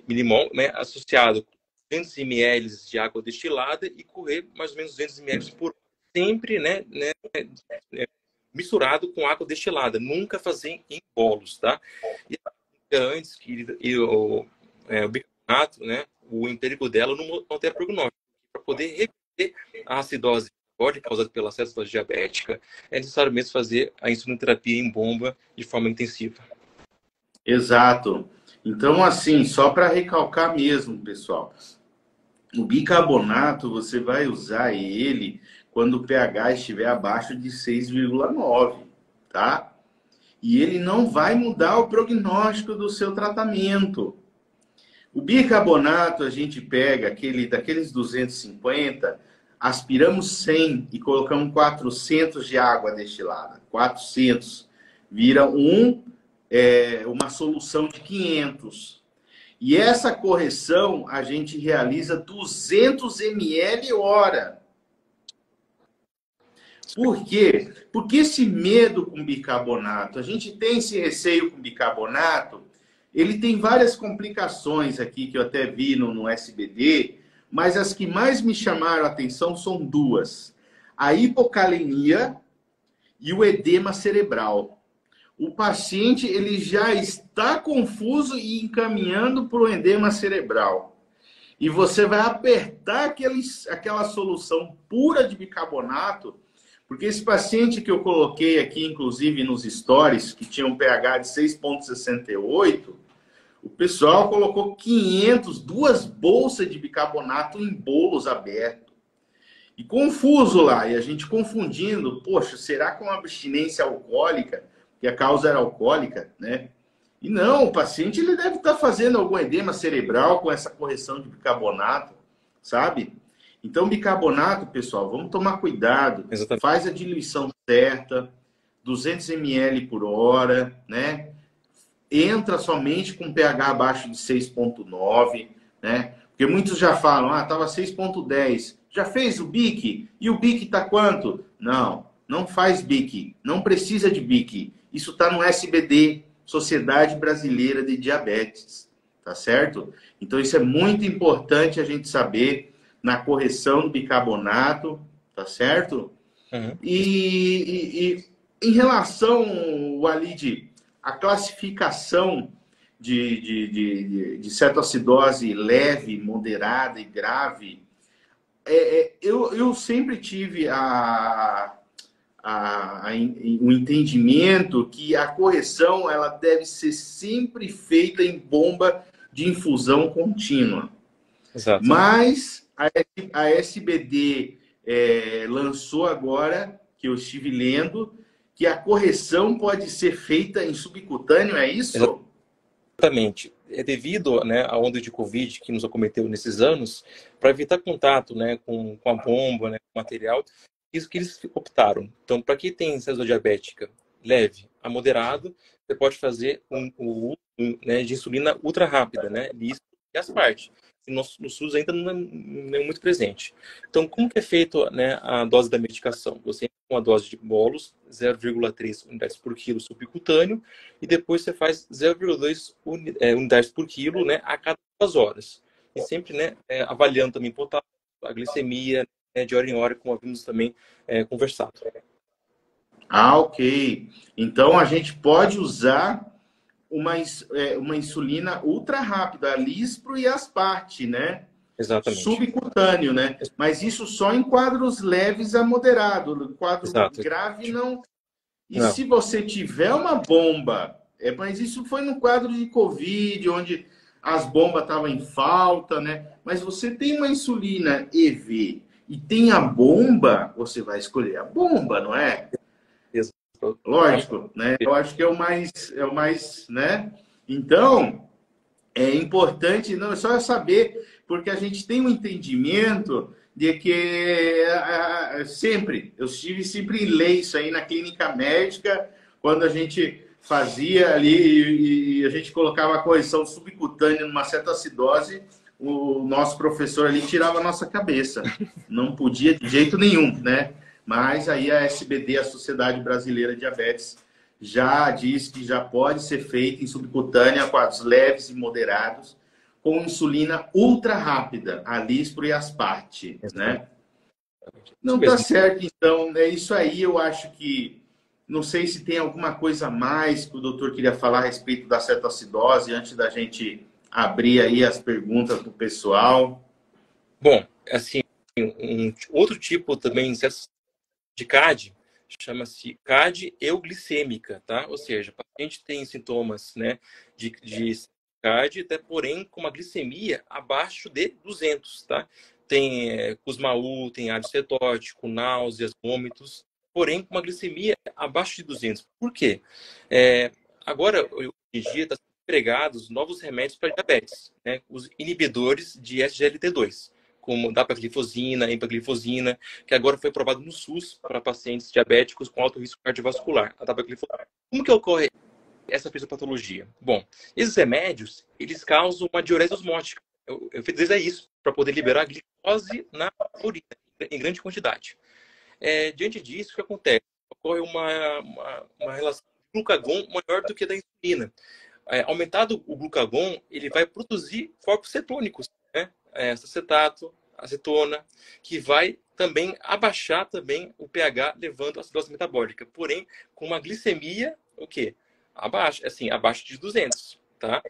milimol, né, associado com 200 ml de água destilada e correr mais ou menos 200 ml por hora. Sempre, né, misturado com água destilada. Nunca fazer em bolos, tá? E antes que o bicarbonato, né, o empírico dela não altera o prognóstico. Para poder reverter a acidose causada pela cetoacidose diabética, é necessário mesmo fazer a insulinoterapia em bomba de forma intensiva. Exato. Então, assim, só para recalcar mesmo, pessoal, o bicarbonato você vai usar ele quando o pH estiver abaixo de 6,9, tá? E ele não vai mudar o prognóstico do seu tratamento. O bicarbonato a gente pega daqueles 250, aspiramos 100 e colocamos 400 de água destilada. 400 vira uma solução de 500. E essa correção a gente realiza 200 ml hora. Por quê? Porque esse medo com bicarbonato, a gente tem esse receio com bicarbonato, ele tem várias complicações aqui que eu até vi no SBD, mas as que mais me chamaram a atenção são duas: a hipocalemia e o edema cerebral. O paciente ele já está confuso e encaminhando para o edema cerebral. E você vai apertar aquela solução pura de bicarbonato, porque esse paciente que eu coloquei aqui, inclusive nos stories, que tinha um pH de 6,68, o pessoal colocou 2 bolsas de bicarbonato em bolos abertos. E confuso lá, e a gente confundindo, poxa, será que é uma abstinência alcoólica? Que a causa era alcoólica, né? E não, o paciente ele deve estar fazendo algum edema cerebral com essa correção de bicarbonato, sabe? Então, bicarbonato, pessoal, vamos tomar cuidado. Exatamente. Faz a diluição certa, 200 ml por hora, né? Entra somente com pH abaixo de 6,9, né? Porque muitos já falam, estava 6,10. Já fez o BIC? E o BIC está quanto? Não faz BIC. Não precisa de BIC. Isso está no SBD, Sociedade Brasileira de Diabetes. Tá certo? Então, isso é muito importante a gente saber na correção do bicarbonato. Tá certo? Uhum. E em relação, Walid, à classificação de cetoacidose leve, moderada e grave, eu sempre tive o entendimento que a correção ela deve ser sempre feita em bomba de infusão contínua. Exato. Mas a SBD lançou agora, que eu estive lendo, que a correção pode ser feita em subcutâneo, é isso? Exatamente. É devido, né, à onda de Covid que nos acometeu nesses anos, para evitar contato, né, com a bomba, né, com o material, isso que eles optaram. Então, para quem tem cetoacidose diabética leve a moderado, você pode fazer o uso de insulina ultra rápida, né, isso e aspartate. No SUS ainda não é muito presente. Então, como que é feito, né, a dose da medicação? Você uma dose de bolos, 0,3 unidades por quilo subcutâneo, e depois você faz 0,2 unidades por quilo, né, a cada 2 horas. E sempre, né, avaliando também potássio, a glicemia, né, de hora em hora, como havíamos também conversado. Ah, ok. Então a gente pode usar uma insulina ultra rápida, a Lispro e Asparte, né? Exatamente. Subcutâneo, né? Mas isso só em quadros leves a moderado. No quadro Exato. grave, não. E Não. se você tiver uma bomba, mas isso foi no quadro de Covid, onde as bombas estavam em falta, né? Mas você tem uma insulina EV e tem a bomba, você vai escolher a bomba, não é? Exato. Lógico, né? Eu acho que é o mais, né? Então, é importante, não é só saber, porque a gente tem um entendimento de que sempre, eu estive sempre em lei isso aí na clínica médica, quando a gente fazia ali e a gente colocava a correção subcutânea numa certa acidose, o nosso professor ali tirava a nossa cabeça. Não podia de jeito nenhum, né? Mas aí a SBD, a Sociedade Brasileira de Diabetes, já diz que já pode ser feito em subcutânea, quadros leves e moderados, com insulina ultra rápida, a Lispro e Asparte, né? Não tá certo, então, é isso aí. Eu acho que, não sei se tem alguma coisa a mais que o doutor queria falar a respeito da cetoacidose, antes da gente abrir aí as perguntas do pessoal. Bom, assim, outro tipo também de CAD chama-se CAD euglicêmica, tá? Ou seja, o paciente tem sintomas, né, de CAD, até porém com uma glicemia abaixo de 200, tá? Tem Kussmaul, tem ácido cetótico, náuseas, vômitos, porém com uma glicemia abaixo de 200. Por quê? Agora, hoje em dia, está sendo empregados novos remédios para diabetes, né? Os inibidores de SGLT2, como dapaglifosina, empaglifosina, que agora foi aprovado no SUS para pacientes diabéticos com alto risco cardiovascular, a dapaglifosina. Como que ocorre essa fisiopatologia? Bom, esses remédios, eles causam uma diurese osmótica. Eu fiz dizer isso, para poder liberar glicose na urina, em grande quantidade. Diante disso, o que acontece? Ocorre uma relação de glucagon maior do que a da insulina. Aumentado o glucagon, ele vai produzir corpos cetônicos, né? Acetato, acetona, que vai também abaixar também o pH, levando a acidose metabólica. Porém, com uma glicemia, o quê? Abaixo, assim, abaixo de 200, tá?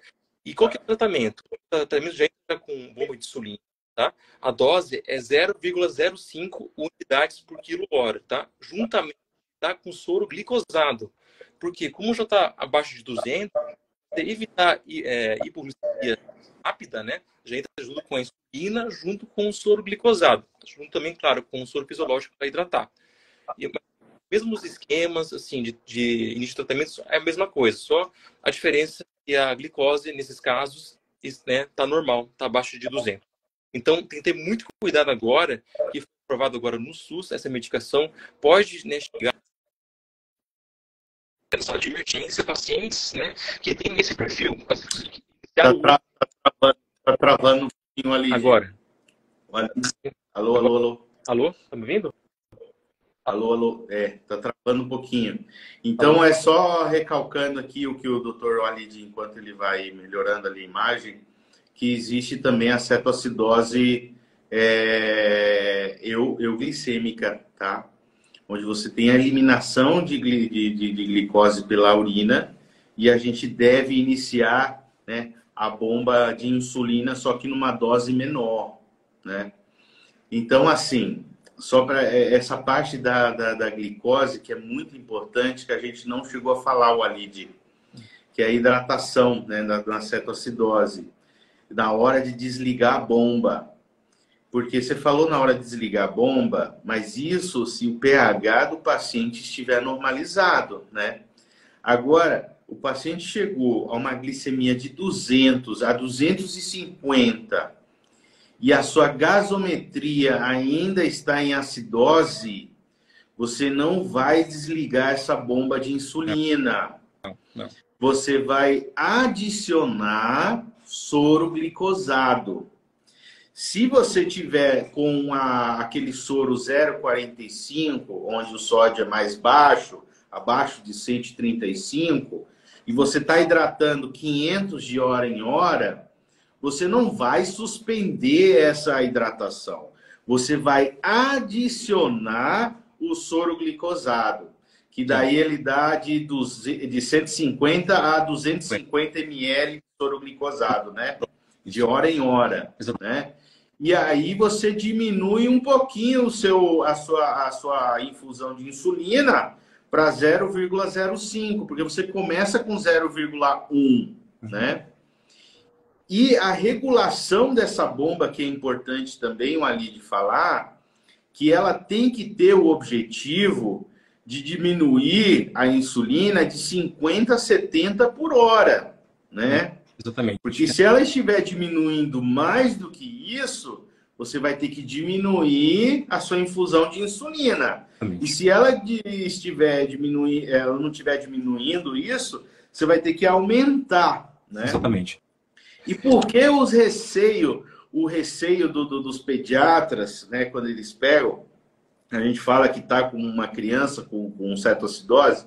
E qual que é o tratamento? O tratamento já entra com bomba de insulina, tá? A dose é 0,05 unidades por quilo-hora, tá? Juntamente, tá, com soro glicosado. Porque como já está abaixo de 200, evitar hipoglicemia rápida, né? Já entra junto com a insulina, junto com o soro glicosado. Junto também, claro, com o soro fisiológico para hidratar. E, mesmo os esquemas, assim, de início de tratamento, é a mesma coisa. Só a diferença é que a glicose, nesses casos, né, tá normal, tá abaixo de 200. Então, tem que ter muito cuidado agora, que foi aprovado agora no SUS, essa medicação pode, né, chegar só de emergência pacientes, né, que tem esse perfil. Tá travando um pouquinho ali. Agora. Alô, alô, alô. Alô? Tá me ouvindo? Alô, alô. Tá travando um pouquinho. Então, alô? É só recalcando aqui o que o Dr. Walid, enquanto ele vai melhorando ali a imagem, que existe também a cetoacidose euglicêmica, tá? Onde você tem a eliminação de glicose pela urina e a gente deve iniciar, né, a bomba de insulina, só que numa dose menor, né? Então, assim, só para essa parte da glicose, que é muito importante, que a gente não chegou a falar, Walid, que é a hidratação, né, na cetoacidose, na hora de desligar a bomba. Porque você falou na hora de desligar a bomba, mas isso se o pH do paciente estiver normalizado, né? Agora, o paciente chegou a uma glicemia de 200 a 250 e a sua gasometria ainda está em acidose, você não vai desligar essa bomba de insulina. Não. Você vai adicionar soro glicosado. Se você tiver com aquele soro 0,45, onde o sódio é mais baixo, abaixo de 135, e você está hidratando 500 de hora em hora, você não vai suspender essa hidratação. Você vai adicionar o soro glicosado, que daí ele dá de 150 a 250 ml de soro glicosado, né? De hora em hora, né? E aí você diminui um pouquinho a sua infusão de insulina para 0,05, porque você começa com 0,1, né? E a regulação dessa bomba, que é importante também o Alide falar, que ela tem que ter o objetivo de diminuir a insulina de 50 a 70 por hora, né? Exatamente. Porque se ela estiver diminuindo mais do que isso, você vai ter que diminuir a sua infusão de insulina. Exatamente. E se ela ela não estiver diminuindo isso, você vai ter que aumentar, né? Exatamente. E por que o receio dos pediatras, né, quando eles pegam, a gente fala que está com uma criança com cetoacidose,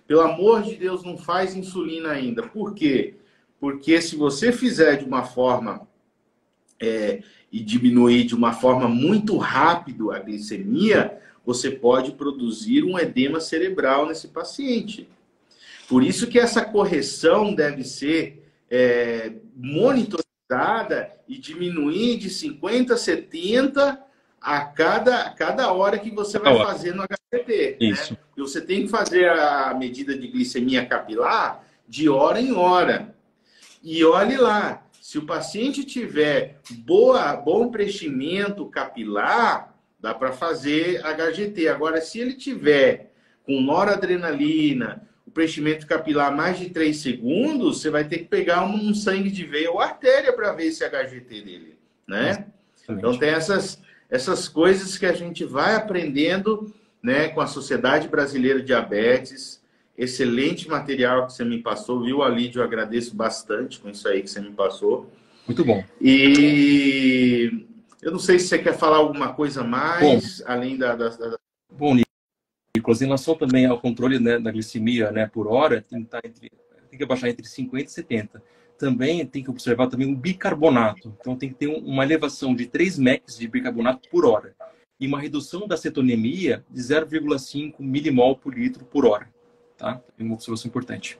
pelo amor de Deus, não faz insulina ainda. Por quê? Porque se você fizer de uma forma e diminuir de uma forma muito rápido a glicemia, você pode produzir um edema cerebral nesse paciente. Por isso que essa correção deve ser monitorizada e diminuir de 50 a 70 a cada hora que você vai fazer no HCT. Isso. Né? E você tem que fazer a medida de glicemia capilar de hora em hora. E olhe lá, se o paciente tiver bom preenchimento capilar, dá para fazer HGT. Agora, se ele tiver com noradrenalina, o preenchimento capilar mais de 3 segundos, você vai ter que pegar um sangue de veia ou artéria para ver esse HGT dele, né? Então tem essas coisas que a gente vai aprendendo, né, com a Sociedade Brasileira de Diabetes. Excelente material que você me passou, viu, Alide? Eu agradeço bastante com isso aí que você me passou. Muito bom. E eu não sei se você quer falar alguma coisa mais, além Bom, Nicolas, em relação também ao controle, né, da glicemia, né, por hora, tem que abaixar entre 50 e 70. Também tem que observar também o bicarbonato. Então tem que ter uma elevação de 3 mEq de bicarbonato por hora. E uma redução da cetonemia de 0,5 milimol por litro por hora. Tá? É uma observação importante.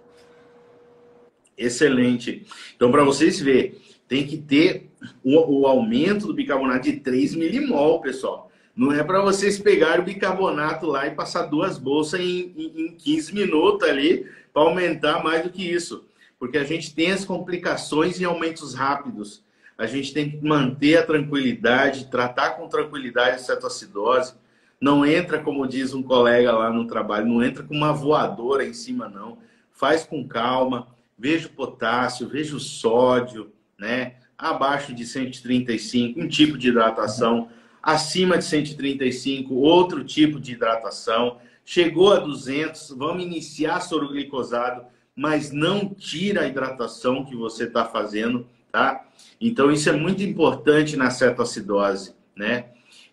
Excelente. Então, para vocês verem, tem que ter o aumento do bicarbonato de 3 milimol, pessoal. Não é para vocês pegarem o bicarbonato lá e passar 2 bolsas em 15 minutos ali para aumentar mais do que isso. Porque a gente tem as complicações em aumentos rápidos. A gente tem que manter a tranquilidade, tratar com tranquilidade a cetoacidose. Não entra, como diz um colega lá no trabalho, não entra com uma voadora em cima, não. Faz com calma, veja o potássio, veja o sódio, né? Abaixo de 135, um tipo de hidratação. Acima de 135, outro tipo de hidratação. Chegou a 200, vamos iniciar soro glicosado, mas não tira a hidratação que você está fazendo, tá? Então, isso é muito importante na cetoacidose, né?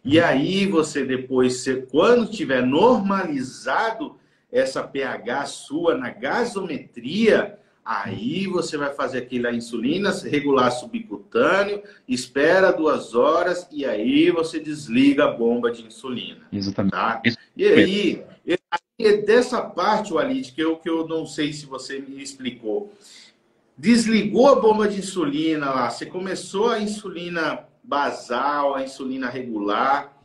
E aí, você depois, quando tiver normalizado essa pH sua na gasometria, aí você vai fazer aquela insulina, regular subcutâneo, espera 2 horas e aí você desliga a bomba de insulina. Exatamente. Tá? E aí, dessa parte, Walid, que eu não sei se você me explicou, desligou a bomba de insulina lá, você começou a insulina basal, a insulina regular,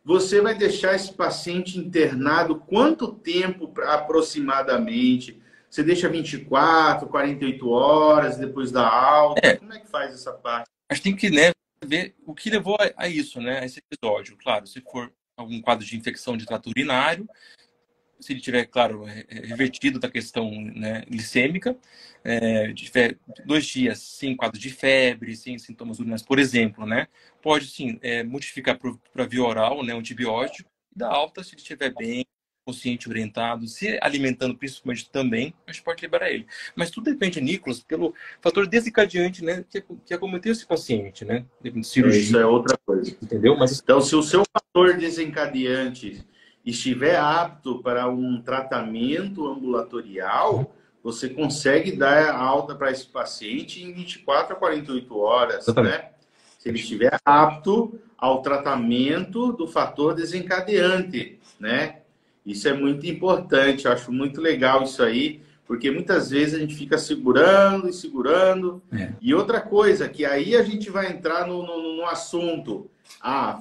você vai deixar esse paciente internado quanto tempo aproximadamente? Você deixa 24, 48 horas depois da alta? Como é que faz essa parte? A gente tem que, né, ver o que levou a isso, né, a esse episódio. Claro, se for algum quadro de infecção de trato urinário, se ele tiver, claro, revertido da questão, né, glicêmica, tiver 2 dias sem quadro de febre, sem sintomas urinários, por exemplo, né, pode sim modificar para via oral, né, um antibiótico, e dar alta se ele estiver bem, consciente orientado, se alimentando principalmente também, a gente pode liberar ele. Mas tudo depende, Nicolas, pelo fator desencadeante, né, que acometeu esse paciente, né? De Isso cirurgia, é outra coisa. entendeu? Mas Então, se o seu fator desencadeante estiver apto para um tratamento ambulatorial, você consegue dar alta para esse paciente em 24 a 48 horas, exatamente. né? Se ele estiver apto ao tratamento do fator desencadeante, né? Isso é muito importante, eu acho muito legal isso aí, porque muitas vezes a gente fica segurando e segurando. E outra coisa, que aí a gente vai entrar no assunto.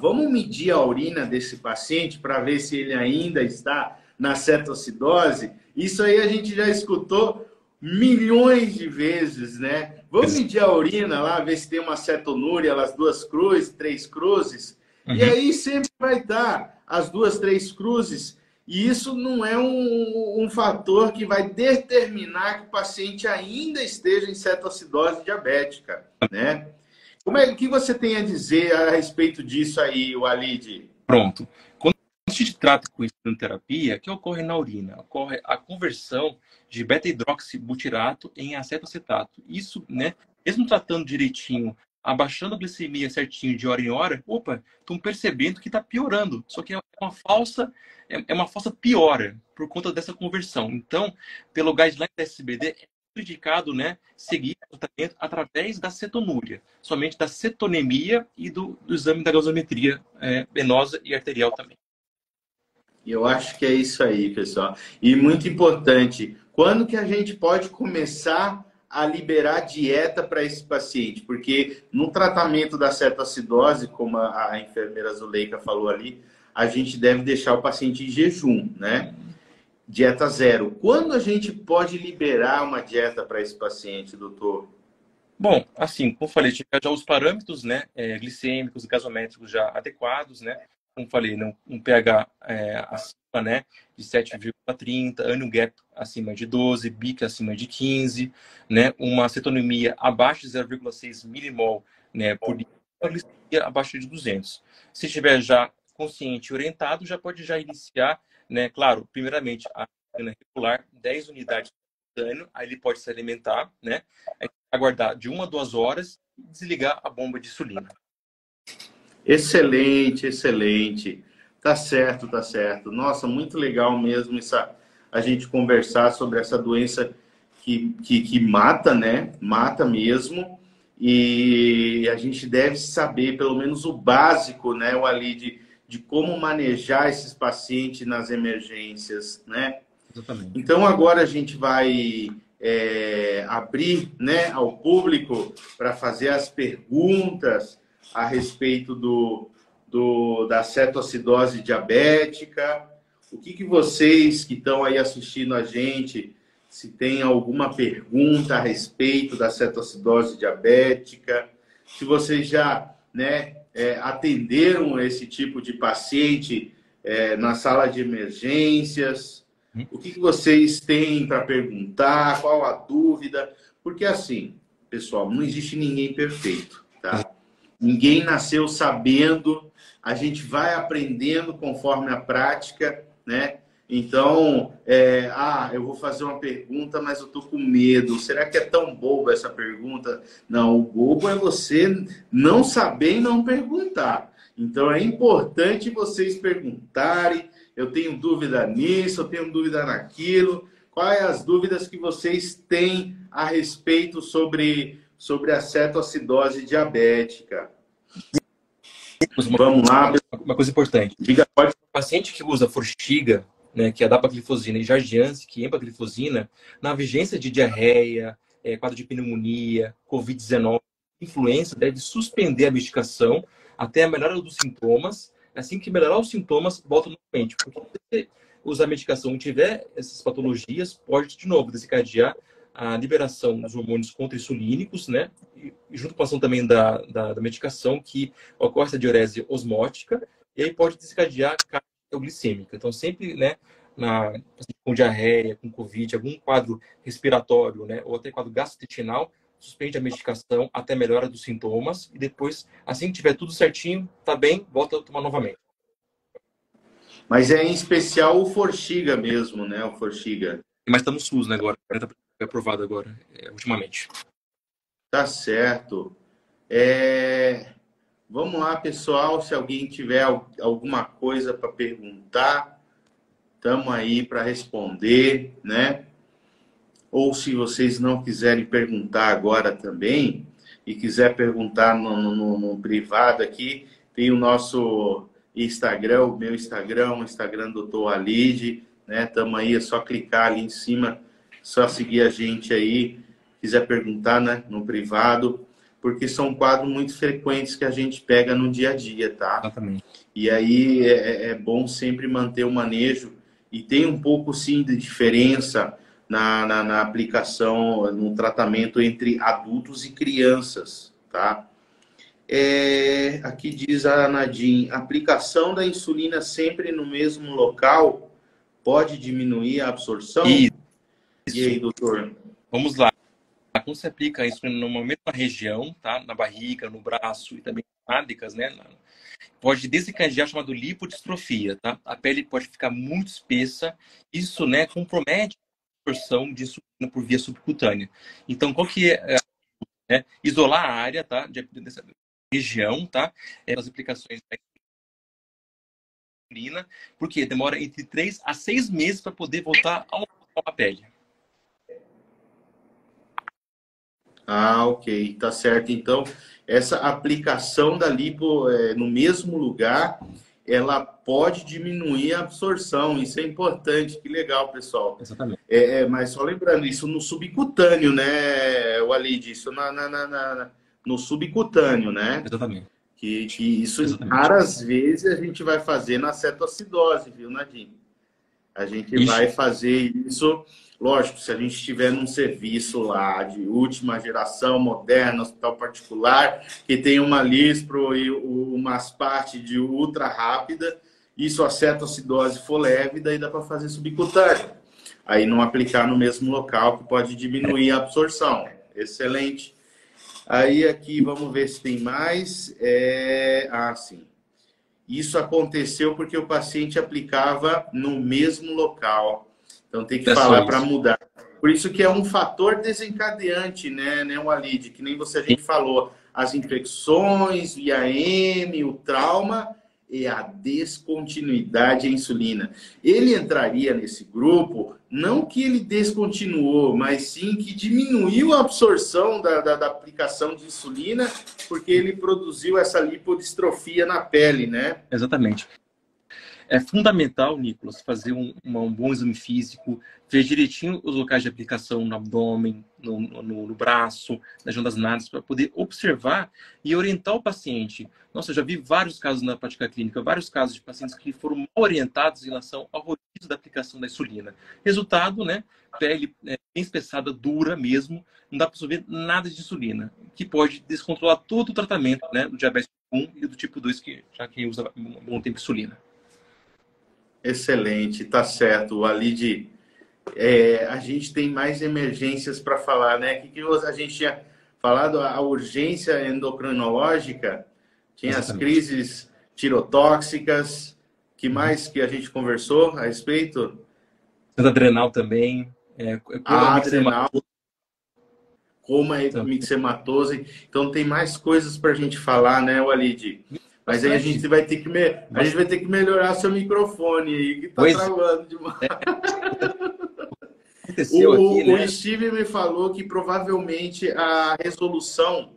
Vamos medir a urina desse paciente para ver se ele ainda está na cetoacidose? Isso aí a gente já escutou milhões de vezes, né? Vamos medir a urina lá, ver se tem uma cetonúria, as 2 cruzes, 3 cruzes. E aí sempre vai dar as 2, 3 cruzes. E isso não é um fator que vai determinar que o paciente ainda esteja em cetoacidose diabética, né? O que você tem a dizer a respeito disso aí, Walid? Pronto. Quando a gente trata com insulinoterapia, o que ocorre na urina? Ocorre a conversão de beta-hidroxibutirato em acetoacetato. Isso, né, mesmo tratando direitinho, abaixando a glicemia certinho de hora em hora, estão percebendo que está piorando. Só que é uma falsa piora por conta dessa conversão. Então, pelo guideline da SBD, é indicado, né, seguir o tratamento através da cetonúria, somente da cetonemia e do exame da gasometria venosa e arterial também. Eu acho que é isso aí, pessoal. E muito importante, quando que a gente pode começar a liberar dieta para esse paciente? Porque no tratamento da cetoacidose, como a enfermeira Zuleika falou ali, a gente deve deixar o paciente em jejum, né? Dieta zero. Quando a gente pode liberar uma dieta para esse paciente, doutor? Bom, assim, como falei, tiver já os parâmetros, né, glicêmicos e gasométricos já adequados, né? Como falei, um pH acima, né, de 7,30, anion gap acima de 12, BIC acima de 15, né, uma cetonemia abaixo de 0,6 milimol, né, por litro, uma glicemia abaixo de 200. Se estiver já consciente e orientado, já pode já iniciar, né, claro, primeiramente a insulina regular, 10 unidades por ano, aí ele pode se alimentar, né, aguardar de 1 a 2 horas e desligar a bomba de insulina. Excelente, excelente. Tá certo, tá certo. Nossa, muito legal mesmo a gente conversar sobre essa doença que mata, né? Mata mesmo. E a gente deve saber, pelo menos o básico, né, o ali de como manejar esses pacientes nas emergências, né? Exatamente. Então agora a gente vai abrir, né, ao público para fazer as perguntas a respeito da cetoacidose diabética. O que vocês que estão aí assistindo a gente, se tem alguma pergunta a respeito da cetoacidose diabética, se vocês já, né, atenderam esse tipo de paciente na sala de emergências. O que vocês têm para perguntar? Qual a dúvida? Porque assim, pessoal, não existe ninguém perfeito, tá? Ninguém nasceu sabendo, a gente vai aprendendo conforme a prática, né? Então, eu vou fazer uma pergunta, mas eu tô com medo. Será que é tão boba essa pergunta? Não, o bobo é você não saber e não perguntar. Então, é importante vocês perguntarem. Eu tenho dúvida nisso, eu tenho dúvida naquilo. Quais as dúvidas que vocês têm a respeito sobre a cetoacidose diabética? Vamos lá. Uma coisa importante. Diga, pode. O paciente que usa Forxiga, né, que é a dapaglifosina, e Jardiance, que é empaglifosina, na vigência de diarreia, quadro de pneumonia, Covid-19, influenza, deve suspender a medicação até a melhora dos sintomas. Assim que melhorar os sintomas, volta novamente. Porque se você usar a medicação e tiver essas patologias, pode, de novo, desencadear a liberação dos hormônios contra-insulínicos, né? E junto com a ação também da medicação, que ocorre essa diurese osmótica, e aí pode desencadear carga glicêmica. Então, sempre, né, com diarreia, com Covid, algum quadro respiratório, né, ou até quadro gastrointestinal, suspende a medicação até melhora dos sintomas, e depois, assim que tiver tudo certinho, tá bem, volta a tomar novamente. Mas é em especial o Forxiga mesmo, né? O Forxiga. Mas tá no SUS, né, agora. Tá aprovado agora, ultimamente. Tá certo. Vamos lá, pessoal. Se alguém tiver alguma coisa para perguntar, estamos aí para responder, né? Ou se vocês não quiserem perguntar agora também, e quiser perguntar no privado aqui, tem o nosso Instagram, o meu Instagram, o Instagram do Dr. Alide, né? Estamos aí, é só clicar ali em cima, só seguir a gente aí, quiser perguntar, né, no privado, porque são quadros muito frequentes que a gente pega no dia a dia, tá? Exatamente. E aí é bom sempre manter o manejo, e tem um pouco, sim, de diferença na aplicação, no tratamento entre adultos e crianças, tá? Aqui diz a Nadim, aplicação da insulina sempre no mesmo local pode diminuir a absorção? Isso. E aí, doutor? Vamos lá. Quando você aplica isso numa mesma região, tá? Na barriga, no braço e também nádicas, né? Pode desencadear a chamada lipodistrofia, tá? A pele pode ficar muito espessa. Isso, né, compromete a absorção de insulina por via subcutânea. Então, qual que é? Isolar a área, tá? Dessa região, tá? As aplicações da insulina, porque demora entre 3 a 6 meses para poder voltar à pele. Ah, ok, tá certo. Então, essa aplicação da lipo no mesmo lugar, ela pode diminuir a absorção. Isso é importante. Que legal, pessoal. Exatamente. Mas só lembrando, isso no subcutâneo, né, Walid? Isso no subcutâneo, né? Exatamente. Que isso, Exatamente. raras vezes, a gente vai fazer na cetoacidose, viu, Nadim? A gente vai fazer isso, lógico, se a gente estiver num serviço lá de última geração, moderno, hospital particular, que tem uma lispro e umas partes de ultra rápida, e se a cetoacidose for leve, daí dá para fazer subcutâneo. Aí não aplicar no mesmo local, que pode diminuir a absorção. Excelente. Aí aqui, vamos ver se tem mais. Sim. Isso aconteceu porque o paciente aplicava no mesmo local. Então tem que falar para mudar. Por isso que é um fator desencadeante, né, Walid? Que nem a gente falou. As infecções, o IAM, o trauma e a descontinuidade à insulina. Ele entraria nesse grupo, não que ele descontinuou, mas sim que diminuiu a absorção da aplicação de insulina, porque ele produziu essa lipodistrofia na pele, né? Exatamente. É fundamental, Nicolas, fazer um bom exame físico, ver direitinho os locais de aplicação no abdômen, no braço, na região das nádegas, para poder observar e orientar o paciente. Nossa, eu já vi vários casos na prática clínica, vários casos de pacientes que foram mal orientados em relação ao rodízio da aplicação da insulina. Resultado, né? Pele bem espessada, dura mesmo, não dá para absorver nada de insulina, que pode descontrolar todo o tratamento, né, do diabetes tipo 1 e do tipo 2, que já quem usa um bom tempo insulina. Excelente, tá certo, Walid. A gente tem mais emergências para falar, né? Que a gente tinha falado, a urgência endocrinológica, tinha as crises tirotóxicas, que mais que a gente conversou a respeito? Adrenal também. Adrenal, coma mixematose. Então tem mais coisas para a gente falar, né, Walid? Mas aí a gente vai ter que melhorar seu microfone aí, que tá travando demais. O Steve me falou que provavelmente a resolução,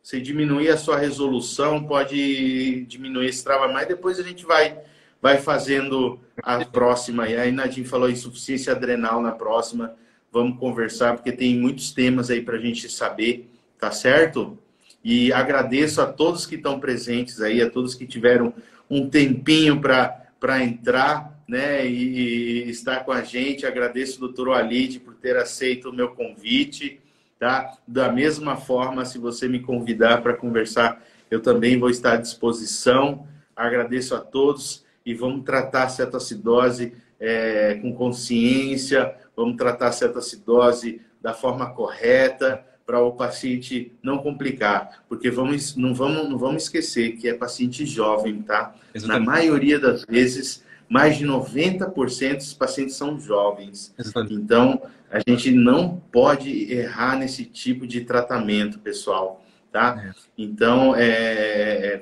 se diminuir a sua resolução, pode diminuir esse trava, mas depois a gente vai fazendo a próxima. E aí Nadim falou insuficiência adrenal na próxima. Vamos conversar, porque tem muitos temas aí para a gente saber, tá certo? E agradeço a todos que estão presentes aí, a todos que tiveram um tempinho para entrar, né, e estar com a gente. Agradeço o Dr. Walid por ter aceito o meu convite, tá? Da mesma forma, se você me convidar para conversar, eu também vou estar à disposição. Agradeço a todos e vamos tratar a cetoacidose com consciência, vamos tratar a cetoacidose da forma correta, para o paciente não complicar, porque não vamos esquecer que é paciente jovem, tá? Exatamente. Na maioria das vezes, mais de 90% dos pacientes são jovens. Exatamente. Então, a gente não pode errar nesse tipo de tratamento, pessoal, tá? Então,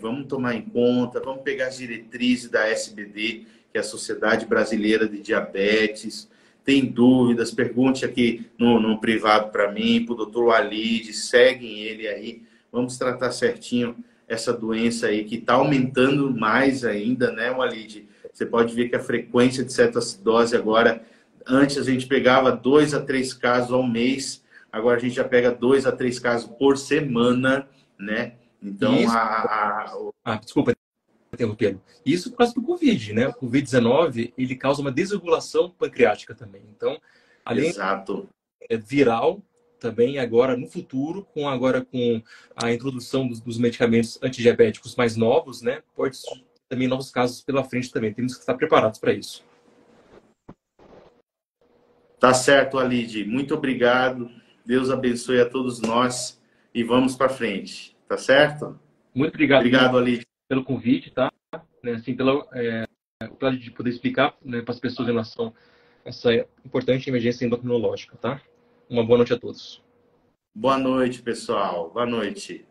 vamos tomar em conta, vamos pegar as diretrizes da SBD, que é a Sociedade Brasileira de Diabetes. Tem dúvidas, pergunte aqui no privado para mim, para o doutor Walid, seguem ele aí. Vamos tratar certinho essa doença aí, que está aumentando mais ainda, né, Walid? Você pode ver que a frequência de cetoacidose agora, antes a gente pegava 2 a 3 casos ao mês, agora a gente já pega 2 a 3 casos por semana, né? Então, Isso... desculpa interrompendo. Isso por causa do Covid, né? O Covid-19, ele causa uma desregulação pancreática também. Então, além Exato. Viral, também agora no futuro, com a introdução dos medicamentos antidiabéticos mais novos, né? Pode surgir também novos casos pela frente também. Temos que estar preparados para isso. Tá certo, Walid. Muito obrigado. Deus abençoe a todos nós e vamos para frente. Tá certo? Muito obrigado. Obrigado, Walid, pelo convite, tá? Assim, pelo de poder explicar, né, para as pessoas em relação a essa importante emergência endocrinológica, tá? Uma boa noite a todos. Boa noite, pessoal. Boa noite.